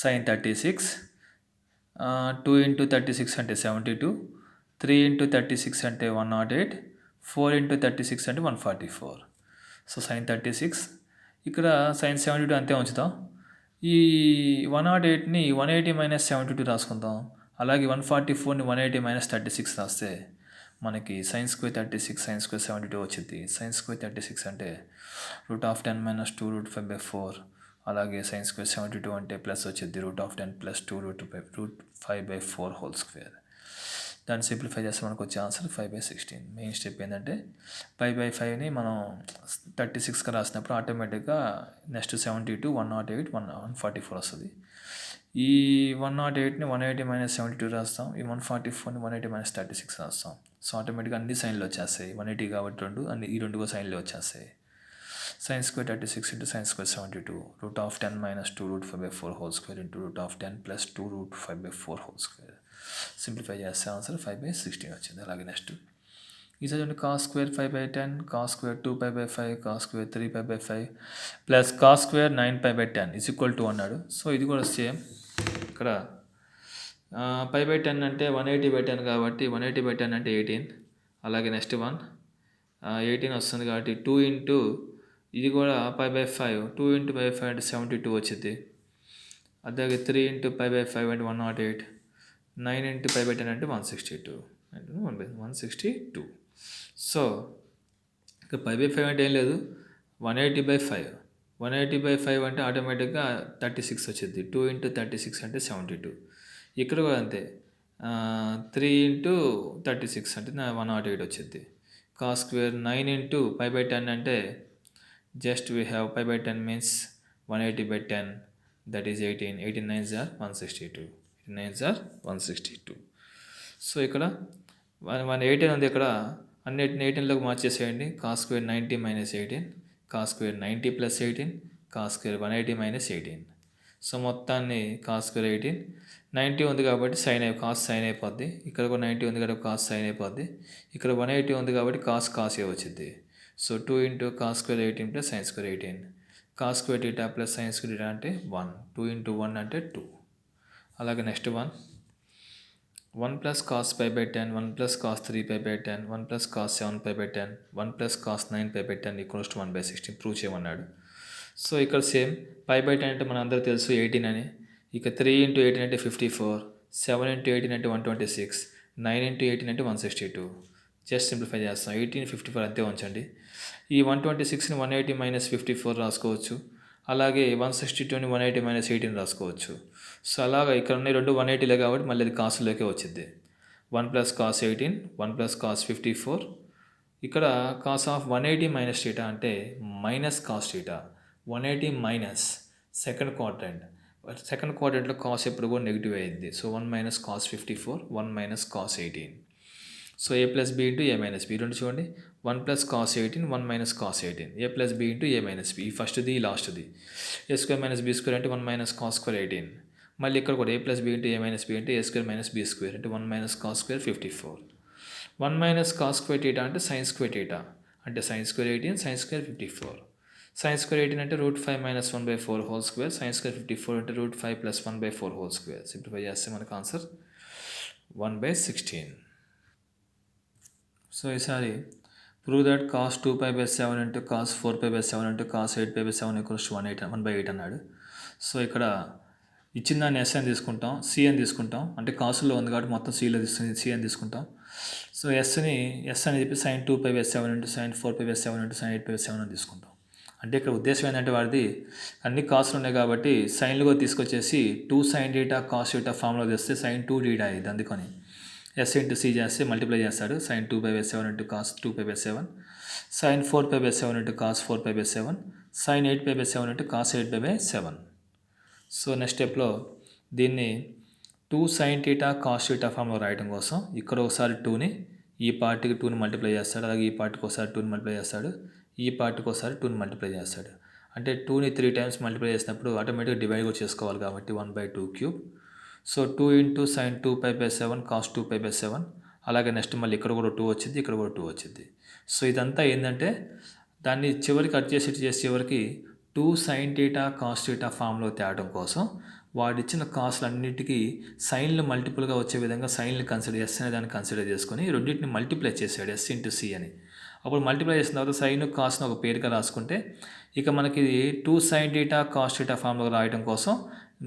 sin 36, 2 ఇంటూ 36 అంటే 72, 3 ఇంటూ 36 అంటే 108, 4 ఇంటూ 36 అంటే 144. సో sin 36, ఇక్కడ sin 72 అంతే ఉంచుతాం. ఈ 108ని 180 మైనస్ 72 రాసుకుందాం. అలాగే 144ని 180 మైనస్ 36 రాస్తే మనకి sin స్క్వేర్ 36 sin స్క్వేర్ 72 వచ్చింది. sin స్క్వేర్ 36 అంటే √10 మైనస్ 2 √5/4. అలాగే sin స్క్వేర్ 72 అంటే ప్లస్ వచ్చింది √10 ప్లస్ 2 √5/4 హోల్ స్క్వేర్. దాన్ని సింప్లిఫై చేస్తే మనకు వచ్చే ఆన్సర్ 5/16. మెయిన్ స్టెప్ ఏంటంటే 5/5ని మనం 36గా రాసినప్పుడు ఆటోమేటిక్గా నెక్స్ట్ 72, 108, 144 వస్తుంది. ఈ 108ని 180 మైనస్ 72 రాస్తాం, ఈ 144ని 180 మైనస్ 36 రాస్తాం. సో ఆటోమేటిక్గా అన్ని సైన్లు వచ్చేస్తాయి. 180 కాబట్టి ఈ రెండు సైన్లు వచ్చేస్తాయి. sin square 36 into sin square 72, √10 minus 2 √5/4 whole square into √10 plus 2 √5/4 whole square. Simplify చేస్తే ఆన్సర్ 5/16 వచ్చింది. అలాగే నెక్స్ట్ ఈ చదవండి, cos square 5/10, cos square 2π/5, cos square 3π/5 plus cos square 9π/10 is equal to అన్నాడు. సో ఇది కూడా సేమ్. ఇక్కడ π/10 అంటే 180/10 కాబట్టి 180/10 అంటే 18. అలాగే నెక్స్ట్ వన్ 18 వస్తుంది కాబట్టి 2 ఇంటూ ఇది కూడా π/5, 2 ఇంటూ π/5 అంటే 72 వచ్చింది. అలాగే 3 ఇంటూ π/5 అంటే 108, 9 ఇంటూ π/10 అంటే 162 162. సో ఇక π/5 అంటే ఏం లేదు, 180/5. 180/5 అంటే ఆటోమేటిక్గా 36 వచ్చింది. 2 ఇంటూ 36 అంటే 72. ఇక్కడ కూడా అంతే, 3 ఇంటూ 36 అంటే 108 వచ్చింది. cos స్క్వేర్ 9 ఇంటూ π/10 అంటే just we have π/10 means 180/10 that is 18. 18 9s are 162. 18 9s are 162. So ఇక్కడ 118 ఉంది, ఇక్కడ అన్నిటిని 18లోకి మార్చేసేయండి. cos square 90 minus 18, cos square 90 plus 18, cos square 180 minus 18. So మొత్తాన్ని cos స్క్వేర్ 18, 90 ఉంది కాబట్టి cos సైన్ అయిపోద్ది. ఇక్కడ కూడా 90 ఉంది కాబట్టి cos సైన్ అయిపోద్ది. ఇక్కడ 180 ఉంది కాబట్టి cos ఏ వచ్చింది. So 2 into cos square 18 plus sin square 18, cos square theta plus sin square theta అంటే 1, 2 ఇంటూ 1 అంటే 2. అలాగే next 1 plus cos π/10, 1 plus cos 3π/10, 1 plus cos 7π/10, 1 plus cos 9π/10 equals to 1/16 prove చేయమన్నాడు. So ఇక్కడ సేమ్ π/10 అంటే మన అందరూ తెలుసు 18 అని. ఇక 3 ఇంటూ 18 అంటే 54, 7 ఇంటూ 18 అంటే 126, 9 ఇంటూ 18 అంటే 162. జస్ట్ సింప్లిఫై చేస్తాం. 1854 అంతే ఉంచండి. ఈ 126ని 180 మైనస్ 54 రాసుకోవచ్చు. అలాగే 162ని 180 మైనస్ 18 రాసుకోవచ్చు. సో అలాగా ఇక్కడ ఉన్న రెండు 180లే కాబట్టి మళ్ళీ అది కాసులోకే వచ్చింది. 1 ప్లస్ కాస్ 18, 1 ప్లస్ కాస్ 54. ఇక్కడ కాస్ ఆఫ్ 180 మైనస్ టీటా అంటే minus cos theta. 180 minus second quadrant. Second క్వాడ్రంట్లో కాస్ ఎప్పుడు కూడా నెగిటివ్ అయింది. So 1 minus cos 54, 1 minus cos 18. So A plus B into A minus B రెండు చూడండి. 1 plus cos 18, 1 minus cos 18. A plus B into A minus B. ఈ ఫస్ట్ది ఈ లాస్ట్ది. A square minus B square అంటే 1 మైనస్ కాస్ స్క్వేర్ 18. మళ్ళీ ఇక్కడ కూడా ఏ plus B into A minus B అంటే A square minus B square అంటే 1 minus cos square 54. 1 minus cos square theta అంటే సైన్ స్క్వేర్ టీటా అంటే sine square 18, sine square 54. Sine square 18 అంటే √5 minus 1/4 whole square. Sine square 54 అంటే √5 plus 1/4 whole square. Simplify చేస్తే మనకు answer 1/16. So ఈసారి prove that cos 2π/7 into cos 4π/7 into cos 8π/7 equals 1/8 అన్నాడు. So ఇక్కడ ఇచ్చిన దాన్ని ఎస్ అని తీసుకుంటాం, సి అని తీసుకుంటాం. అంటే కాసులో ఉంది కాబట్టి మొత్తం సిలో తీసుకుని సి అని తీసుకుంటాం. సో ఎస్ అని చెప్పి sine 2π/7 into sine 4π/7 into sine 8π/7 అని తీసుకుంటాం. అంటే ఇక్కడ ఉద్దేశం ఏంటంటే వాడిది అన్ని కాసులు ఉన్నాయి కాబట్టి సైన్లుగా తీసుకొచ్చేసి 2 సైన్ డీటా కాస్ డీటా ఫామ్లో తెస్తే సైన్ 2 డీటా ఇది. అందుకని ఎస్ ఇంటూ సి చేస్తే మల్టిప్లై చేస్తాడు. Sine 2π/7 into cos 2π/7, sine 4π/7 into cos 4π/7, sine 8π/7 into cos 8π/7. So next స్టెప్లో దీన్ని 2 సైన్ టీటా కాస్ టీటా ఫామ్లో రాయడం కోసం ఇక్కడ ఒకసారి 2ని ఈ పార్ట్కి 2ని మల్టిప్లై చేస్తాడు. అలాగే ఈ పార్ట్కి ఒకసారి 2ని మల్టిప్లై చేస్తాడు. ఈ పార్ట్కి ఒకసారి 2ని మల్టిప్లై చేస్తాడు. అంటే 2ని 3 టైమ్స్ మల్టిప్లై చేసినప్పుడు ఆటోమేటిక్గా డివైడ్ కూడా చేసుకోవాలి కాబట్టి 1/2 సో 2 ఇంటూ సైన్ 2π/7 కాస్ 2π/7. అలాగే నెక్స్ట్ మళ్ళీ ఇక్కడ కూడా 2 వచ్చింది, ఇక్కడ కూడా 2 వచ్చింది. సో ఇదంతా ఏంటంటే దాన్ని చివరికి కట్ చేసి చివరికి 2 సైన్ టీటా కాస్ టీటా ఫామ్లో తేవడం కోసం వాడిచ్చిన కాస్ట్లన్నిటికీ సైన్లు మల్టిపుల్గా వచ్చే విధంగా సైన్లు కన్సిడర్ ఎస్ అనే దాన్ని కన్సిడర్ చేసుకొని రెండింటిని మల్టిప్లై చేశాడు ఎస్ ఇంటూ సి అని. అప్పుడు మల్టిప్లై చేసిన తర్వాత సైన్ కాస్ట్ను ఒక పేరుగా రాసుకుంటే ఇక మనకి 2 సైన్ టీటా కాస్ టీటా ఫామ్లో రాయడం కోసం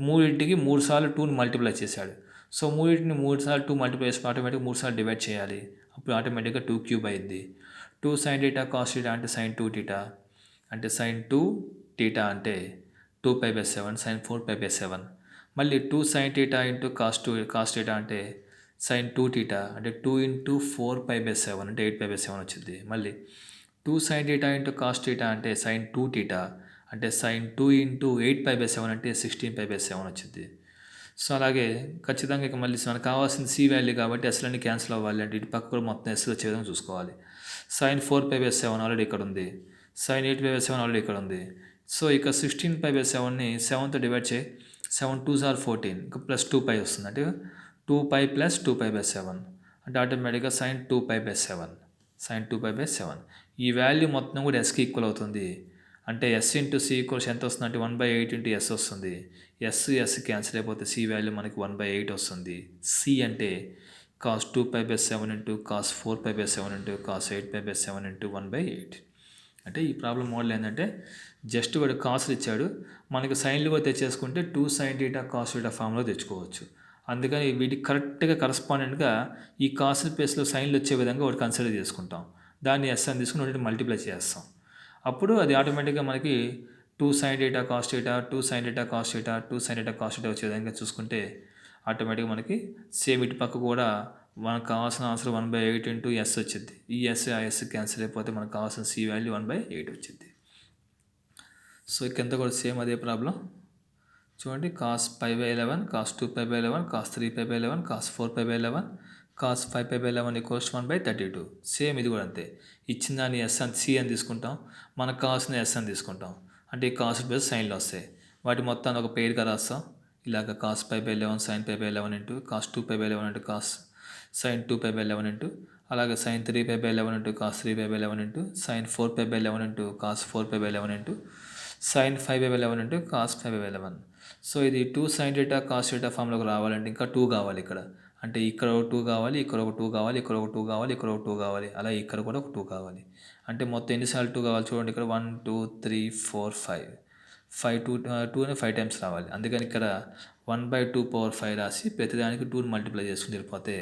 మూడింటికి 3 సార్లు 2ని మల్టిప్లై చేశాడు. సో మూడింటిని 3 సార్లు 2 మల్టిప్లై చేసి ఆటోమేటిక్గా 3 సార్లు డివైడ్ చేయాలి. అప్పుడు ఆటోమేటిక్గా 2³ అయింది. 2 సైన్ టీటా కాస్ టీటా అంటే సైన్ 2 టీటా అంటే సైన్ 2 టీటా అంటే 2π/7 సైన్ 4π/7. మళ్ళీ 2 sine theta into cos theta అంటే సైన్ 2 టీటా అంటే 2 ఇంటూ 4π/7 అంటే 8π/7 వచ్చింది. మళ్ళీ 2 sine theta into cos theta అంటే సైన్ 2 టీటా అంటే సైన్ 2 ఇంటూ 8π/7 అంటే 16π/7 వచ్చింది. సో అలాగే ఖచ్చితంగా ఇక మళ్ళీ మనకు కావాల్సిన సి వాల్యూ కాబట్టి ఎస్లన్నీ క్యాన్సిల్ అవ్వాలి అంటే ఇటు పక్క కూడా మొత్తం ఎస్ వచ్చే విధంగా చూసుకోవాలి. సైన్ 4π/7 ఆల్రెడీ ఇక్కడ ఉంది, సైన్ 8π/7 ఆల్రెడీ ఇక్కడ ఉంది. సో ఇక 16π/7ని 7తో డివైడ్ చేయి. 7 2s are 14 ఇంకా ప్లస్ 2π వస్తుంది అంటే 2π ప్లస్ 2π/7 అంటే ఆటోమేటిక్గా సైన్ 2π/7 సైన్ 2π/7. ఈ వాల్యూ మొత్తం కూడా ఎస్కి ఈక్వల్ అవుతుంది. అంటే ఎస్ ఇంటూ సి ఈక్వల్స్ ఎంత వస్తుంది అంటే 1/8 ఇంటూ ఎస్ వస్తుంది. ఎస్ క్యాన్సిల్ అయిపోతే సి వాల్యూ మనకి 1/8 వస్తుంది. సి అంటే cos 2π/7 into cos 4π/7 into cos 8π/7 into 1/8. అంటే ఈ ప్రాబ్లం మోడల్ ఏంటంటే జస్ట్ వాడు కాసులు ఇచ్చాడు, మనకి సైన్లు కూడా తెచ్చేసుకుంటే 2 సైన్ టీటా కాస్ టీటా ఫామ్లో తెచ్చుకోవచ్చు. అందుకని వీటికి కరెక్ట్గా కరస్పాండెంట్గా ఈ కాసుల ప్లేస్లో సైన్లు వచ్చే విధంగా వాడు కన్సిడర్ చేసుకుంటాం. దాన్ని ఎస్ అని తీసుకుని ఒకటి మల్టిప్లై చేస్తాం. అప్పుడు అది ఆటోమేటిక్గా మనకి 2 sine theta cos theta 2 sine theta cos theta 2 sine theta cos theta వచ్చే విధంగా చూసుకుంటే ఆటోమేటిక్గా మనకి సేమ్ ఇటు పక్క కూడా మనకు కావాల్సిన ఆన్సర్ 1/8 ఇంటూ ఎస్ వచ్చింది. ఈ ఎస్ క్యాన్సిల్ అయిపోతే మనకు కావాల్సిన సి వాల్యూ 1/8 వచ్చింది. సో కింద కూడా సేమ్ అదే ప్రాబ్లం చూడండి. Cos π/11 cos 2π/11 cos 3π/11 cos 4π/11 cos 5π/11 equals 1/32. Same ఇది కూడా అంతే. ఇచ్చిన దాన్ని ఎస్ అని సి అని తీసుకుంటాం, మనకు కావాల్సిన ఎస్ అని తీసుకుంటాం. అంటే ఈ కాస్ ప్లస్ సైన్లు వస్తాయి, వాటి మొత్తాన్ని ఒక పేరుగా రాస్తాం. ఇలాగ cos π/11 sine π/11 into cos 2π/11 into cos sine 2π/11 into అలాగే sine 3π/11 into cos 3π/11 into sine 4π/11 into cos 4π/11 into sine 5/11 into cos 5/11. So ఇది 2 సైన్ డేటా కాస్ డేటా ఫామ్లోకి రావాలంటే ఇంకా 2 కావాలి ఇక్కడ. అంటే ఇక్కడ ఒక 2 కావాలి, ఇక్కడ ఒక 2 కావాలి, ఇక్కడ ఒక 2 కావాలి, ఇక్కడ ఒక 2 కావాలి, అలా ఇక్కడ కూడా ఒక 2 కావాలి. అంటే మొత్తం ఎన్నిసార్లు 2 కావాలి చూడండి. ఇక్కడ 1 2 3 4 5 2 5 టైమ్స్ రావాలి. అందుకని ఇక్కడ 1/2 పవర్ 5 రాసి ప్రతిదానికి 2ని మల్టిప్లై చేసుకుని వెళ్ళిపోతే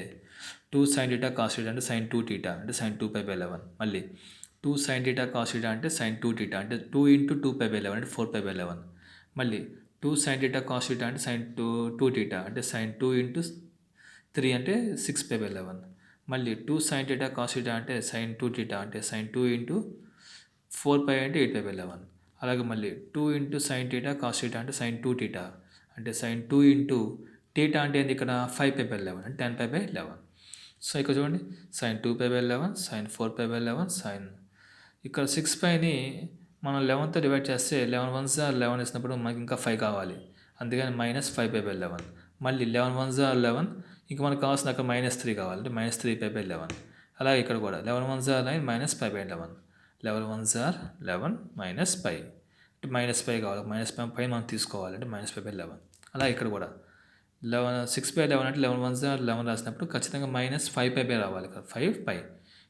2 sin theta cos theta అంటే sin 2 theta అంటే sin 2π/11. మళ్ళీ 2 sin theta cos theta అంటే sin 2 theta అంటే 2 into 2π/11 అంటే 4π/11. మళ్ళీ 2 sin theta cos theta అంటే sin 2 theta అంటే sin 2 into 3 అంటే 6π/11. మళ్ళీ 2 sin theta cos theta అంటే sin 2 theta అంటే sin 2 into 4π అంటే 8π/11. అలాగే మళ్ళీ 2 into sin theta cos theta అంటే sin 2 theta అంటే sin 2 into theta అంటే ఏంది ఇక్కడ 5π/11 అంటే 10π/11. సో ఇక్కడ చూడండి sin 2π/11 sin 4π/11 sin ఇక్కడ 6πని మనం 11తో డివైడ్ చేస్తే 11 1s are 11 ఇచ్చినప్పుడు మనకి ఇంకా 5 కావాలి, అందుకని -5π/11. మళ్ళీ 11 1s are 11, ఇంకా మనకు కావాల్సిన అక్కడ -3 కావాలి అంటే -3π/11. అలాగే ఇక్కడ కూడా 11 1s are 9 -5/11. 11 1s are 11 -5 అంటే -5 కావాలి, -5 మనం తీసుకోవాలి అంటే -5/11. అలాగే ఇక్కడ కూడా 6/11 అంటే 11 1s are 11 రాసినప్పుడు ఖచ్చితంగా -5π రావాలి, ఇక్కడ 5π,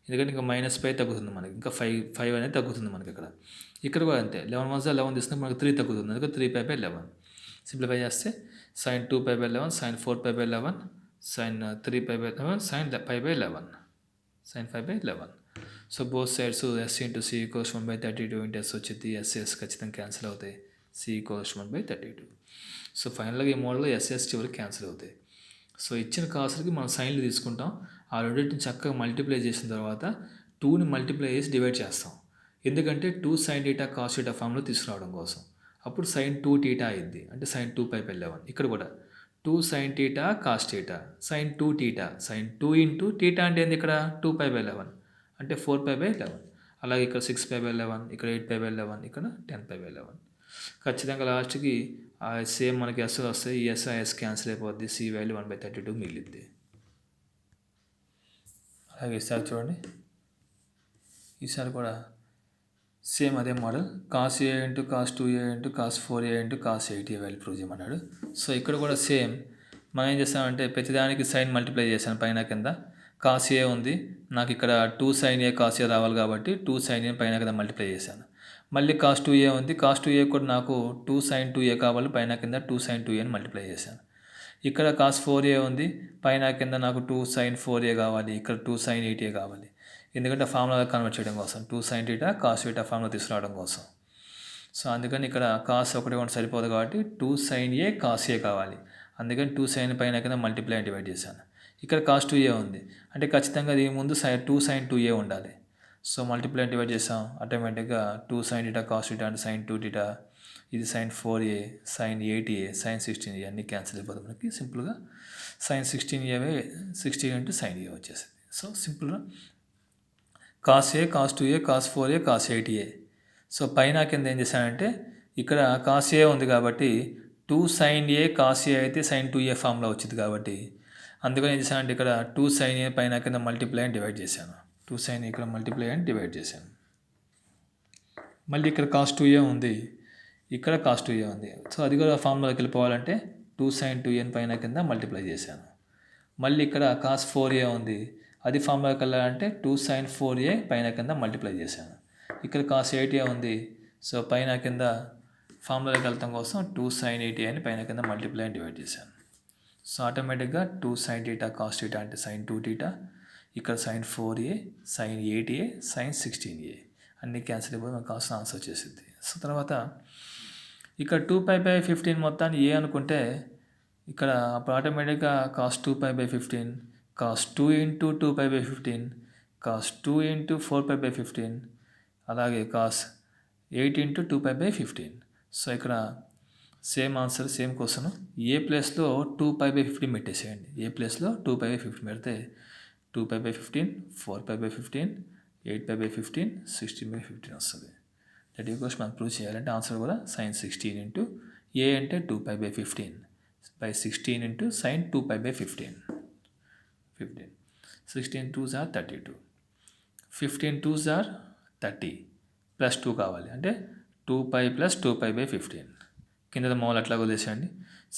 ఎందుకంటే ఇంకా -5 తగ్గుతుంది మనకి, ఇంకా 5 అనేది తగ్గుతుంది మనకి ఇక్కడ. ఇక్కడ కూడా అంతే 11 1s are 11 తీసుకున్నప్పుడు మనకి 3 తగ్గుతుంది, అందుకే 3π/11. సింప్లిఫై చేస్తే sin 2π/11 sin 4π/11 sin 3π/11 sin 5/11 sin 5/11. So both sides s into c equals 1/32 into s వచ్చింది, s ఖచ్చితంగా క్యాన్సిల్ అవుతాయి, c ఈక్వల్స్ 1/32. సో ఫైనల్గా ఈ మోడల్లో s చివరికి క్యాన్సిల్ అవుతాయి. సో ఇచ్చిన కాసులకి మనం సైన్లు తీసుకుంటాం, ఆ రెండింటిని చక్కగా మల్టిప్లై చేసిన తర్వాత 2ని మల్టిప్లై చేసి డివైడ్ చేస్తాం, ఎందుకంటే 2 sin theta cos theta ఫామ్లో తీసుకురావడం కోసం. అప్పుడు sin 2 theta అయింది అంటే sin 2π/11. ఇక్కడ కూడా 2 sin theta cos theta sin 2 theta sin 2 into theta అంటే ఏంది ఇక్కడ 2π/11 అంటే 4π/11. అలాగే ఇక్కడ 6π/11, ఇక్కడ 8π/11, ఇక్కడ 10π/11. ఖచ్చితంగా లాస్ట్కి సేమ్ మనకి ఎస్ వస్తాయి, ఈ ఎస్ క్యాన్సిల్ అయిపోద్ది, సి వాల్యూ 1/32 మిగిలిద్ది. అలాగే ఈసారి చూడండి, ఈసారి కూడా సేమ్ అదే model cos a into cos 2a into cos 4a into cos 8a value prove చేయమన్నాడు. సో ఇక్కడ కూడా సేమ్ మనం ఏం చేస్తామంటే ప్రతిదానికి సైన్ మల్టిప్లై చేశాను, పైన కింద cos a ఉంది, నాకు ఇక్కడ 2 sin a cos a రావాలి కాబట్టి 2 sin a పైన కింద మల్టిప్లై చేశాను. మళ్ళీ cos 2a ఉంది, cos 2a కూడా నాకు 2 sin 2a కావాలి, పైన కింద 2 sin 2a అని మల్టిప్లై చేశాను. ఇక్కడ cos 4a ఉంది, పైన కింద నాకు 2 sin 4a కావాలి, ఇక్కడ 2 sin 8a కావాలి, ఎందుకంటే ఫార్ములా కన్వర్ట్ చేయడం కోసం 2 sin theta cos theta formula తీసుకురావడం కోసం. సో అందుకని ఇక్కడ cos ఒకటి కూడా సరిపోదు కాబట్టి 2 sin a cos a కావాలి, అందుకని 2 sin పైన కింద మల్టిప్లై అండ్ డివైడ్ చేశాను. ఇక్కడ cos 2a ఉంది అంటే ఖచ్చితంగా దీని ముందు 2 sin 2a ఉండాలి. సో మల్టిప్లై అండ్ డివైడ్ చేసాం, ఆటోమేటిక్గా 2 sin theta cos theta అంటే sin 2 theta, ఇది sin 4a sin 8a sin 16a అన్నీ క్యాన్సిల్ అయిపోతుంది మనకి, సింపుల్గా sin 16a 16 into sin a వచ్చేసింది. సో సింపుల్గా cos a cos 2a cos 4a cos 8a. So పైన కింద ఏం చేశానంటే ఇక్కడ cos a ఉంది కాబట్టి 2 sin a cos a అయితే sin 2a ఫామ్లో వచ్చింది కాబట్టి అందుకని ఏం చేశానంటే ఇక్కడ 2 sin a పైన కింద మల్టిప్లై అండ్ డివైడ్ చేశాను, 2 sin a ఇక్కడ మల్టిప్లై అండ్ డివైడ్ చేశాను. మళ్ళీ ఇక్కడ cos 2a ఉంది, ఇక్కడ cos 2a ఉంది, సో అది కూడా ఫార్ములాకి వెళ్ళిపోవాలంటే 2 sin 2a పైన కింద మల్టిప్లై చేశాను. మళ్ళీ ఇక్కడ cos 4a ఉంది, అది ఫార్ములాకి వెళ్ళాలంటే 2 sin 4a పైన కింద మల్టిప్లై చేశాను. ఇక్కడ cos 8a ఉంది, సో పైన కింద ఫార్ములాకి వెళ్ళటం కోసం 2 sin 8a అని పైన కింద మల్టిప్లై అండ్ డివైడ్ చేశాను. సో ఆటోమేటిక్గా 2 sin theta cos theta అంటే sin 2 theta, ఇక్కడ sin 4a sin 8a sin 16a అన్నీ క్యాన్సిల్ అయిపోయి మనకు కావాల్సిన ఆన్సర్ వచ్చేసింది. సో తర్వాత ఇక్కడ 2π/15 మొత్తాన్ని a అనుకుంటే ఇక్కడ అప్పుడు ఆటోమేటిక్గా cos 2π/15 cos 2 into 2π/15 cos 2 into 4π/15 అలాగే cos 8 into 2π/15. సో ఇక్కడ సేమ్ ఆన్సర్ సేమ్ క్వశ్చన్, ఏ ప్లేస్లో 2π/15 పెట్టేసేయండి, ఏ ప్లేస్లో 2π/15 పెడితే 2π/15 4π/15 8π/15 16/15 వస్తుంది. దట్ ఈక్వల్స్ మనం ప్రూవ్ చేయాలంటే ఆన్సర్ కూడా sin 16 into a అంటే 2π/15 by 16 into sin 2π/15 15 16 2s are 32 15 2s are 30 plus 2 కావాలి అంటే 2π plus 2π/15 కింద మౌల్ అట్లా వదిలేసేయండి.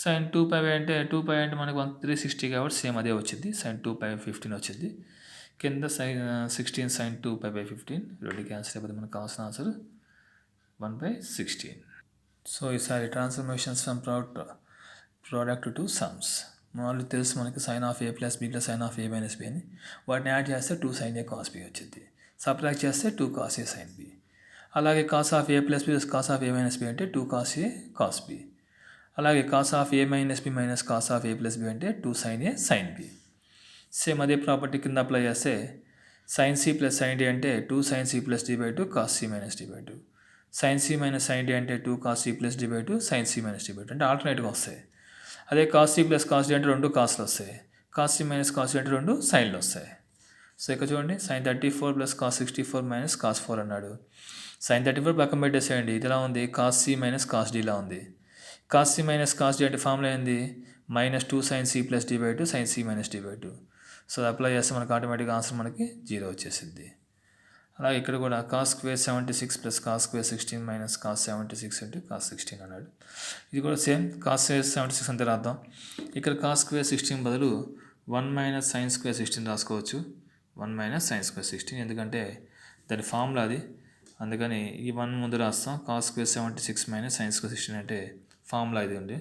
sin 2π అంటే 2π అంటే మనకు 360 కాబట్టి సేమ్ అదే వచ్చింది, sin 2π/15 వచ్చింది. కింద sin 16 sin 2π/15 రెండు క్యాన్సిల్ అయిపోతే మనకు కావాల్సిన ఆన్సర్ 1/16. సో ఈసారి transformations from product to sums. మామూలు తెలుసు మనకి sine of A plus B plus sine of A minus B అని. వాటిని యాడ్ చేస్తే 2 సైన్ ఏ కాస్ బి వచ్చింది. సబ్ట్రాక్ట్ చేస్తే 2 కాస్ ఏ సైన్ బి. అలాగే cos of A plus B plus cos of A minus B అంటే 2 cos A cos B. అలాగే cos of A minus B minus cos of A plus B అంటే 2 sine A sine B. Same అదే property కింద apply చేస్తే sine C plus sine D అంటే 2 sine C plus D by 2 cos C minus D by 2. Sine C minus sine D అంటే 2 cos C plus D by 2 sine C minus D by 2 అంటే ఆల్టర్నేట్గా వస్తాయి. అదే cos C plus cos D అంటే 2 కాస్లు వస్తాయి. Cos C minus cos D అంటే 2 సైన్లు వస్తాయి. సో ఇక్కడ చూడండి sine 34 plus cos 64 minus cos 4 అన్నాడు. సైన్ 34 పక్కన పెట్టేసేయండి. ఇది ఎలా ఉంది, కాస్ సి మైనస్ కాస్ డిలా ఉంది. Cos C minus cos D అంటే ఫార్ములా ఏంది, minus 2 sine C plus D by 2 sine C minus D by 2. So apply చేస్తే మనకు ఆటోమేటిక్గా ఆన్సర్ మనకి 0 వచ్చేసింది. అలాగే ఇక్కడ కూడా cos square 76 plus cos square 16 minus cos 76 into cos 16 అన్నాడు. ఇది కూడా సేమ్ కాస్ స్క్వేర్ 76 అంతే రాద్దాం. ఇక్కడ కాస్ స్క్వేర్ 16 బదులు 1 మైనస్ సైన్ స్క్వేర్ 16 రాసుకోవచ్చు. 1 మైనస్ సైన్ స్క్వేర్ 16 ఎందుకంటే దాని ఫార్ములా అది, అందుకని ఈ 1 ముందు రాస్తాం. Cos square 76 minus sine square 16 అంటే ఫార్ములా ఇది ఉంది.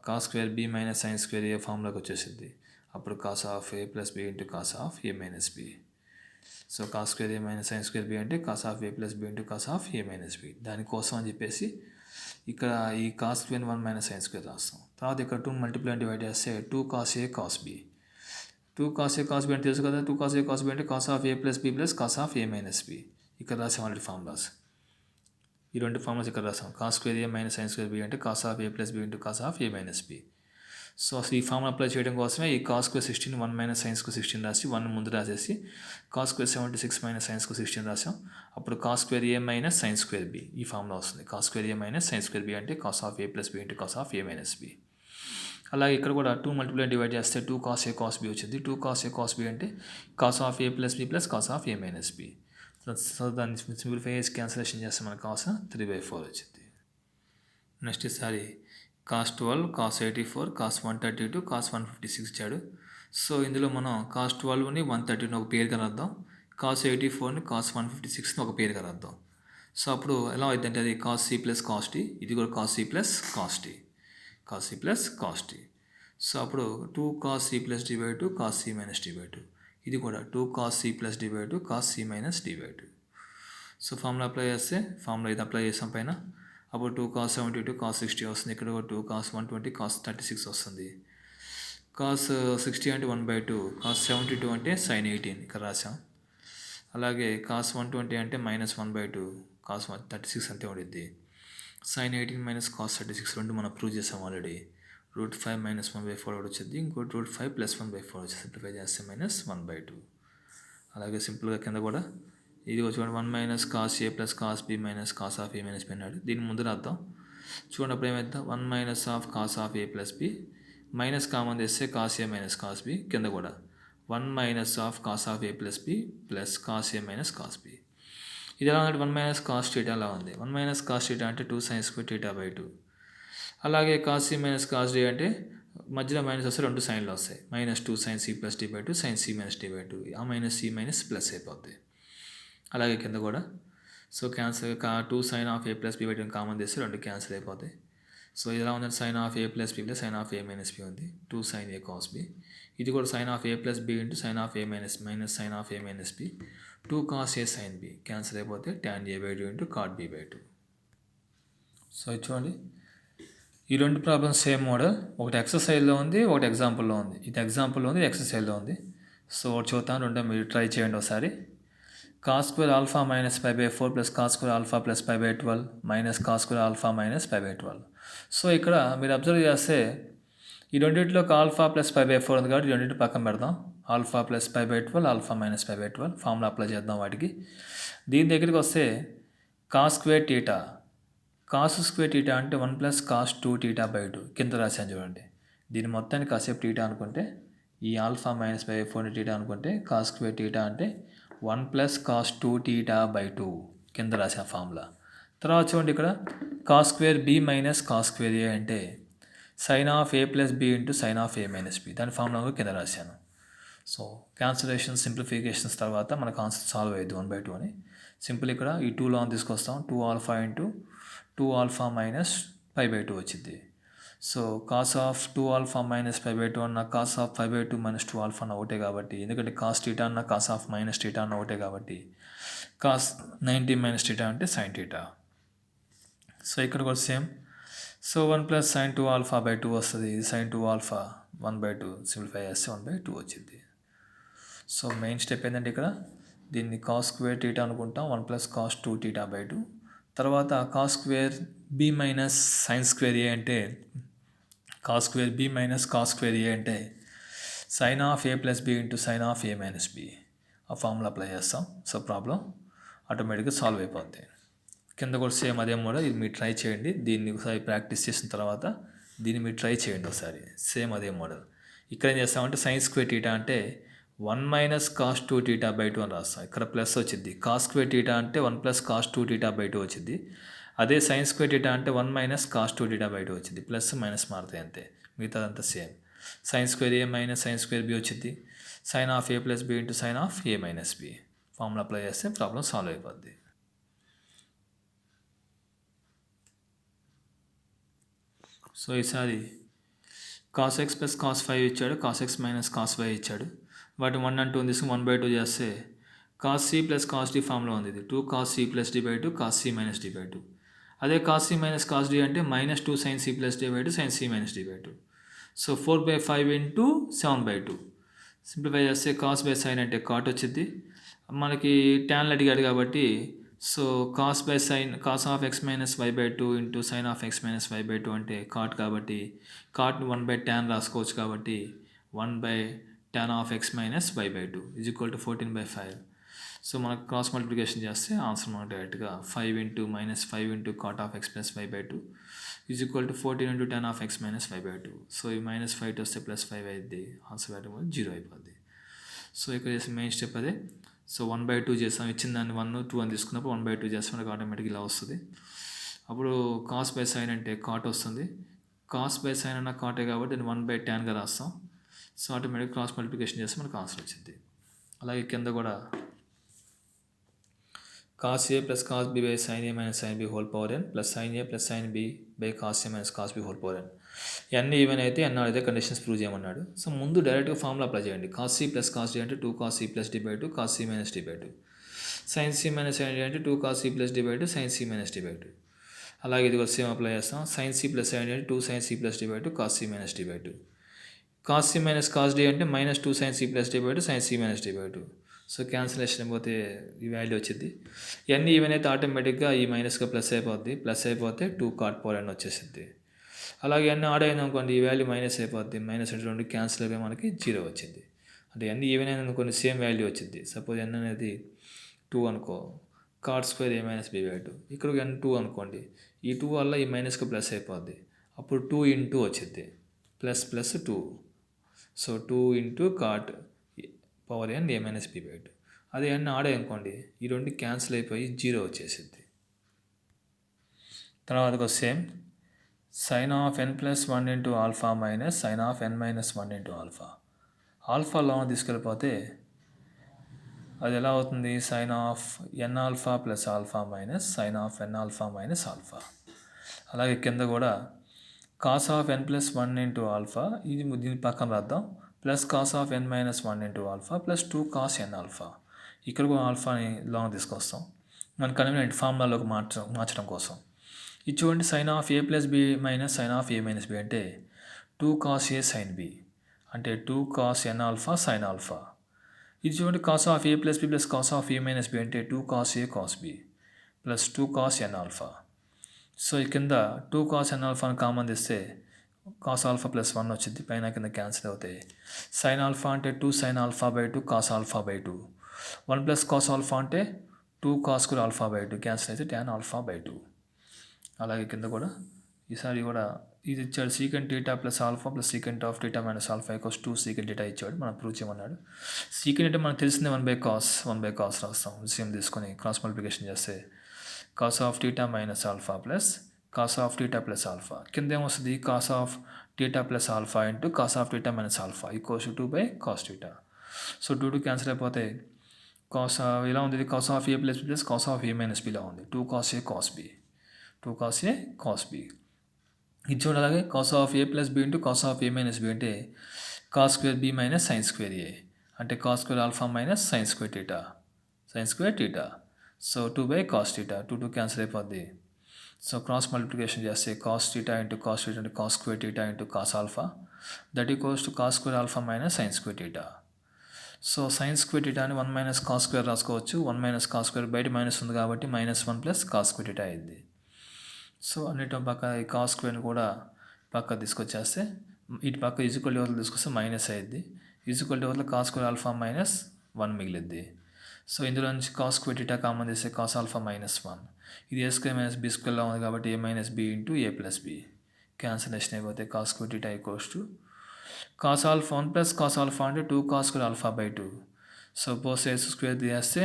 Cos square B minus sine square A ఫార్ములాకి వచ్చేసింది. అప్పుడు cos of A plus B into cos of A minus B. So cos square A minus sine square B అంటే cos of A plus B into cos of A minus B. దానికోసం అని చెప్పేసి ఇక్కడ ఈ cos square 1 minus sine square రాస్తాం. తర్వాత ఇక్కడ 2 multiply divide చేస్తే 2 cos A cos B. 2 cos A cos B అంటే తెలుసు కదా, 2 కాస్ ఏ కాస్ బి అంటే cos of A plus B plus cos of A minus B. ఇక్కడ రాసాం ఆల్రెడీ ఫార్ములాస్. ఈ రెండు ఫార్ములాస్ ఇక్కడ రాసాం. Cos square A minus sine square B అంటే cos of A plus B into cos of A minus B. So అసలు ఈ formula apply చేయడం కోసమే ఈ cos square 16 1 minus sine square 16 రాసి 1 ముందు రాసేసి cos square 76 minus sine square 16 రాసాం. అప్పుడు cos square A minus sine square B ఈ ఫార్ములా వస్తుంది. Cos square A minus sine square B అంటే cos of A plus B into cos of A minus B. అలాగే ఇక్కడ కూడా 2 multiply divide చేస్తే 2 cos A cos B వచ్చింది. 2 cos A cos B అంటే cos of A plus B plus cos of A minus B. So దాన్ని simplify చేసి cancellation చేస్తే మనకు కాస్ 3/4 వచ్చింది. నెక్స్ట్ ఈసారి కాస్ 12 కాస్ 84 కాస్ 132 కాస్ 156 ఇచ్చాడు. సో ఇందులో మనం కాస్ 12ని 132ని ఒక పేరుగా రాద్దాం. కాస్ 84ని కాస్ 156ని ఒక పేరుగా రాద్దాం. సో అప్పుడు ఎలా అవుతుందంటే అది cos C plus cos T, ఇది కూడా cos C plus cos T, cos C plus cos T. So అప్పుడు 2 cos C plus D by 2 cos C minus D by 2. ఇది కూడా 2 cos C plus D by 2 cos C minus D by 2. So formula apply చేస్తే formula ఇది apply చేసాం పైన. అప్పుడు 2 cos 72 cos 60 వస్తుంది. ఇక్కడ 2 కాస్ 120 కాస్ 36 వస్తుంది. కాస్ 60 అంటే 1/2, కాస్ 72 అంటే సైన్ 18 ఇక్కడ రాసాం. అలాగే కాస్ 120 అంటే మైనస్ 1/2, కాస్ 36 అంతే ఉండిద్ది. సైన్ 18 మైనస్ కాస్ 36 రెండు మనం ప్రూవ్ చేసాం ఆల్రెడీ. √5 మైనస్ 1/4 వచ్చింది. ఇంకోటి √5 ప్లస్ 1/4 వచ్చి సింప్లిఫై చేస్తే మైనస్ 1/2. అలాగే సింపుల్గా కింద కూడా ఇది చూడండి 1 minus cos A plus cos B minus cos of A minus B అన్నాడు. దీన్ని ముందు రాద్దాం. చూడండి అప్పుడు ఏమైద్దాం, 1 minus of cos of A plus B minus common తెస్తే cos A minus cos B. కింద కూడా 1 minus of cos of A plus B plus cos A minus cos B. ఇది ఎలా ఉంది, 1 మైనస్ కాస్ టీటా అలా ఉంది. 1 మైనస్ కాస్ టీటా అంటే 2 sign square theta by 2. అలాగే cos C minus cos D అంటే మధ్యలో మైనస్ వస్తే 2 సైన్లు వస్తాయి. Minus 2 sine C plus D by 2 sine C minus D by 2. ఆ మైనస్ సి మైనస్ ప్లస్ అయిపోద్ది. అలాగే కింద కూడా so cancel 2 sine of A plus B by 2 common చేస్తే 2 క్యాన్సిల్ అయిపోతాయి. సో ఇది ఎలా ఉందంటే sine of A plus B plus sine of A minus B ఉంది. 2 సైన్ ఏ కాస్ బి. ఇది కూడా sine of A plus B into sine of A minus sine of A minus B. 2 cos A sine B cancel అయిపోతే tan A by 2 into cot B by 2. So ఇది చూడండి ఈ రెండు problems same model. ఒకటి ఎక్సర్సైజ్లో ఉంది, ఒకటి ఎగ్జాంపుల్లో ఉంది. ఇది ఎగ్జాంపుల్లో ఉంది, ఎక్సర్సైజ్లో ఉంది. సో ఒకటి చూద్దాం, రెండో మీరు ట్రై చేయండి ఒకసారి. Cos square alpha minus 5/4 plus cos square alpha plus 5/12 minus cos square alpha minus 5/12. So ఇక్కడ మీరు అబ్జర్వ్ చేస్తే ఈ రెండింటిలో ఆల్ఫా ప్లస్ 5/4 ఉంది కాబట్టి రెండింటి పక్కన పెడదాం. Alpha plus 5/12 alpha minus 5/12 formula apply చేద్దాం వాటికి. దీని దగ్గరికి వస్తే cos square theta, cos square theta అంటే 1 ప్లస్ కాస్ 2 టీటా బై 2 కింద రాశాను చూడండి. దీని మొత్తానికి కాసేపు టీటా అనుకుంటే ఈ ఆల్ఫా మైనస్ 5/4 టీటా అనుకుంటే కాస్ స్క్వేర్ టీటా అంటే 1 ప్లస్ కాస్ 2 టీటా బై 2 కింద రాసిన ఫార్ములా. తర్వాత చూడండి ఇక్కడ cos square B minus cos square A అంటే sine of A plus B into sine of A minus B. దాని ఫార్ములా కింద రాశాను. సో క్యాన్సిలేషన్ సింప్లిఫికేషన్స్ తర్వాత మనకు ఆన్సర్ సాల్వ్ అయ్యింది 1/2 అని. సింపుల్ ఇక్కడ ఈ 2 లాంగ్ తీసుకొస్తాం. 2 ఆల్ఫా ఇంటూ 2 ఆల్ఫా మైనస్ 5/2 వచ్చింది. So cos of 2 alpha minus 5/2 అన్న కాస్ ఆఫ్ 5/2 మైనస్ 2 ఆల్ఫా అన్న ఒకటే కాబట్టి, ఎందుకంటే కాస్ టీటా అన్న కాస్ ఆఫ్ మైనస్ టీటా అన్న ఒకటే కాబట్టి కాస్ 90 మైనస్ టీటా అంటే సైన్ టీటా. సో ఇక్కడ కూడా same. So 1 plus sign 2 alpha by 2 వస్తుంది. ఇది సైన్ 2 ఆల్ఫా 1/2 సింప్లిఫై చేస్తే 1/2 వచ్చింది. సో మెయిన్ స్టెప్ ఏంటంటే ఇక్కడ దీన్ని కాస్ స్క్వేర్ టీటా అనుకుంటాం. 1 ప్లస్ కాస్ 2 టీటా బై 2. తర్వాత cos square B minus sine square A అంటే cos square B minus cos square A అంటే sine of A plus B into sine of A minus B. ఆ formula apply చేస్తాం. So problem ఆటోమేటిక్గా solve అయిపోద్ది. కింద కూడా same అదే model. ఇది మీరు ట్రై చేయండి. దీన్ని ఒకసారి ప్రాక్టీస్ చేసిన తర్వాత దీన్ని మీరు ట్రై చేయండి ఒకసారి. సేమ్ అదే మోడల్. ఇక్కడ ఏం చేస్తామంటే సైన్ స్క్వేర్ టీటా అంటే 1 మైనస్ కాస్ 2 టీటా బై 2 అని రాస్తాం. ఇక్కడ ప్లస్ వచ్చింది. కాస్ స్క్వేర్ టీటా అంటే 1 ప్లస్ కాస్ 2 టీటా బై 2 వచ్చింది. అదే సైన్ స్క్వేర్ టీటా అంటే 1 మైనస్ కాస్ 2 టీటా బై 2 వచ్చింది. ప్లస్ మైనస్ మారుతాయి అంతే, మిగతాదంతా same. Sine square A minus sine square B వచ్చింది. Sine of A plus B into sine of A minus B. Formula apply చేస్తే problem solve అయిపోద్ది. So ఈసారి cos X plus cos 5 ఇచ్చాడు, cos X minus cos 5 ఇచ్చాడు. వాటి 1 and 2 తీసుకుని 1/2 చేస్తే cos C plus cos D ఫామ్లో ఉంది. ఇది 2 cos C plus D by 2 cos C minus D by 2. అదే cos C minus cos D అంటే minus 2 sine C plus D by 2 sine C minus D by 2. So 4/5 into 7/2. Simplify చేస్తే cos by sine అంటే cot వచ్చింది. మనకి ట్యాన్లు అడిగాడు కాబట్టి so cos by sine cos of X minus Y by 2 into sine of X minus Y by 2 అంటే cot కాబట్టి కాట్ని 1/tan రాసుకోవచ్చు కాబట్టి 1/tan of X minus Y by 2 is equal to 14/5. So మనకు క్రాస్ మల్టిప్లికేషన్ చేస్తే answer మనకు డైరెక్ట్గా 5 into minus 5 into cot of X plus Y by 2 is equal to 14 into tan of X minus Y by 2. So ఈ -5 వస్తే +5 అయింది. Answer value 0 అయిపోద్ది. So ఇక్కడ చేసిన మెయిన్ స్టెప్ అదే. సో 1/2 చేస్తాం. ఇచ్చిన దాన్ని 1, 2 అని తీసుకున్నప్పుడు 1/2 చేస్తాం. మనకు ఆటోమేటిక్ ఇలా వస్తుంది. అప్పుడు కాస్ బై సైన్ అంటే కాట్ వస్తుంది. కాస్ బై సైన్ అన్న కాటే కాబట్టి దాన్ని 1/tanగా రాస్తాం. సో ఆటోమేటిక్ క్రాస్ మల్టిప్లికేషన్ చేస్తే మనకు ఆన్సర్ వచ్చింది. అలాగే కింద కూడా cos A plus cos B by sine A minus sine B whole power N plus sine A plus sine B by cos A minus cos B whole power N. N even అయితే N అయితే conditions prove చేయమన్నాడు. So ముందు డైరెక్ట్గా formula apply చేయండి. Cos C plus cos D అంటే 2 cos C plus D by 2 cos C minus D by 2. Sine C minus sine D అంటే 2 cos C plus D by 2 sine C minus D by 2. అలాగే ఇది కూడా same apply చేస్తాం. Sine C plus sine D అంటే 2 sine C plus D by 2 cos C minus D by 2. Cos C minus cos D అంటే -2 sine C plus D by 2 sine C minus D by 2. So cancellation అయిపోతే ఈ value వచ్చింది. ఇవన్నీ even అయితే ఆటోమేటిక్గా ఈ మైనస్గా plus అయిపోద్ది. ప్లస్ అయిపోతే 2 కాట్ పవర్ ఎన్ వచ్చేసింది. అలాగే అన్నీ ఆడ్ అయింది అనుకోండి ఈ వాల్యూ మైనస్ అయిపోద్ది. మైనస్ అంటే 2 క్యాన్సిల్ అయిపోయి మనకి 0 వచ్చింది. అంటే అన్నీ ఈవెన్ అయిన అనుకోండి సేమ్ వాల్యూ వచ్చింది. సపోజ్ ఎన్ అనేది 2 అనుకో, cot square A minus B by 2. ఇక్కడ ఎన్ 2 అనుకోండి, ఈ 2 వల్ల ఈ మైనస్కి ప్లస్ అయిపోద్ది. అప్పుడు 2 ఇంటూ వచ్చింది plus plus 2. So 2 into cot power N A minus B by 2. అదే ఎన్ ఆడే అనుకోండి ఈ రెండు క్యాన్సిల్ అయిపోయి 0 వచ్చేసింది. తర్వాతకు same sine of N plus 1 into alpha minus sine of N minus 1 into alpha. Alpha long తీసుకెళ్ళిపోతే అది ఎలా అవుతుంది? Sine of N alpha plus alpha minus sine of N alpha minus alpha. అలాగే కింద కూడా cos of N plus 1 into alpha, ఇది దీని పక్కన రాద్దాం, plus cos of N minus 1 into alpha plus 2 cos N alpha. ఇక్కడ కూడా ఆల్ఫాని లాంగ్ తీసుకొస్తాం మన కన్వీనియంట్ ఫార్ములాలోకి మార్చడం కోసం. ఇది చూడండి, sine of A plus B minus sine of A minus B అంటే 2 కాస్ ఏ సైన్ బి అంటే 2 cos N alpha sine alpha. ఇది చూడండి, cos of A plus B plus cos of A minus B అంటే 2 cos A cos B plus 2 cos N alpha. సో ఈ కింద 2 cos N ఆల్ఫాని common తీస్తే cos alpha plus 1 వచ్చింది, పైన కింద క్యాన్సిల్ అవుతాయి. సైన్ ఆల్ఫా అంటే 2 sine alpha by 2 cos alpha by 2. 1 plus cos alpha అంటే 2 కాస్ కూడా ఆల్ఫా బై 2 క్యాన్సిల్ అయితే tan ఆల్ఫా బై 2. అలాగే కింద కూడా ఈసారి కూడా ఇది ఇచ్చాడు, secant theta plus alpha plus secant of theta minus alpha equals 2 secant theta ఇచ్చాడు, మనం ప్రూవ్ చేయమన్నాడు. సీకెంట్ అంటే మనకు తెలిసిందే 1/cos రాస్తాం. సేమ్ తీసుకొని క్రాస్ మల్టిప్లికేషన్ చేస్తే cos of theta minus alpha plus cos of theta plus alpha. కింద ఏమొస్తుంది? Cos of theta plus alpha into cos of theta minus alpha equals 2/cos theta. So 2 cancel అయిపోతే cos ఇలా ఉంది, ఇది cos of A plus B plus cos of A minus బిలా ఉంది. 2 cos A cos B 2 cos A cos B. ఇది చూడండి అలాగే cos of A plus B into cos of A minus B అంటే cos square B minus sine square A అంటే cos square alpha minus sine square theta so 2 / cos theta 2 cancel అయిపోద్ది so cross multiplication చేస్తే cos theta into cos theta అంటే cos square theta into cos alpha that equals to cos square alpha minus sine square theta so sine square టీటాని 1 minus cos square రాసుకోవచ్చు 1 minus cos square బయట minus ఉంది కాబట్టి -1 plus cos square theta అయింది so అన్నిటి పక్క ఈ cos స్క్వేర్ని కూడా పక్క తీసుకొచ్చేస్తే ఇటు పక్క ఈజ్వల్ టు తీసుకొస్తే మైనస్ అయ్యిద్ది equal to cos square alpha minus 1 మిగిలిద్ది సో ఇందులో నుంచి కాస్ స్క్వేర్ టీటా కామన్ చేస్తే కాస్ ఆల్ఫా -1 ఇది ఏ స్క్వేర్ మైనస్ బి స్క్వేర్లో ఉంది కాబట్టి A minus B into A plus B cancellation అయిపోతే cos square theta equals to cos alpha 1 plus cos alpha అంటే 2 cos square alpha by 2 so both sides square తీసేస్తే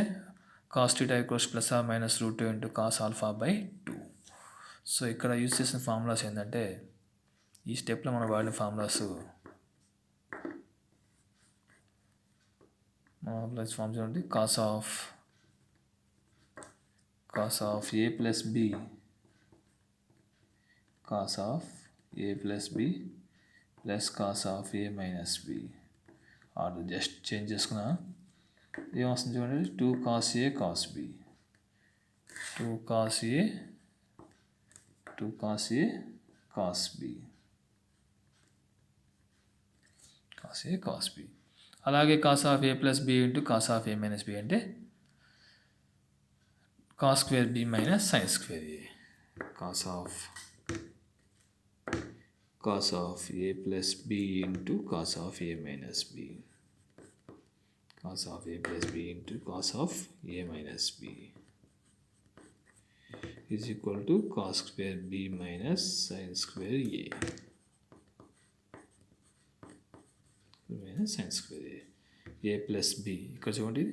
cos theta equals plus or minus √2 into cos alpha by 2 so ఇక్కడ use చేసిన formulas ఏంటంటే ఈ స్టెప్లో మనం వాడిన formulas form చూడండి cos of A plus B cos of A plus B plus cos of A minus B order just change చేసుకున్నా ఏమొస్తుంది చూడండి 2 cos A cos B 2 cos A cos B అలాగే cos of A plus B into cos of A minus B అంటే cos square B minus sine square A cos of A plus B into cos of A minus B cos of A plus B into cos of A minus B is equal to cos square b minus sin square a minus sin square a plus b ఇక్కడ చూడండి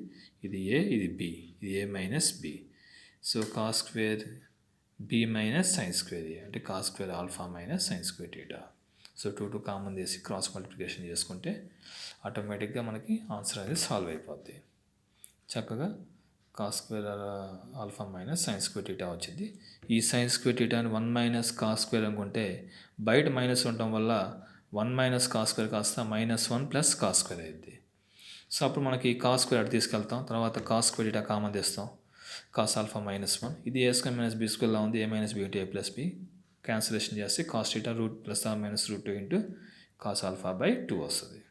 ఇది a ఇది b ఇది a minus b so cos square b minus sin square a అంటే cos square alpha minus sin square theta so 2 common చేసి cross multiplication చేసుకుంటే ఆటోమేటిక్గా మనకి ఆన్సర్ అనేది సాల్వ్ అయిపోద్ది చక్కగా cos square alpha minus sine square theta వచ్చింది ఈ సైన్ స్క్వేర్ టీటాని 1 మైనస్ కాస్ స్క్వేర్ అనుకుంటే బయట మైనస్ ఉండటం వల్ల 1 మైనస్ కాస్ స్క్వేర్ కాస్త -1 ప్లస్ కాస్ స్క్వేర్ అయింది సో అప్పుడు మనకి కాస్ స్క్వేర్ అటు తీసుకెళ్తాం తర్వాత కాస్ స్క్వేర్ టీటా కామన్ తెస్తాం కాస్ ఆల్ఫా -1 ఇది ఏ స్క్వేర్ మైనస్ బి స్క్వేర్లో ఉంది A minus B into A plus B cancellation చేస్తే cos theta root plus or minus √2 into cos alpha by 2 వస్తుంది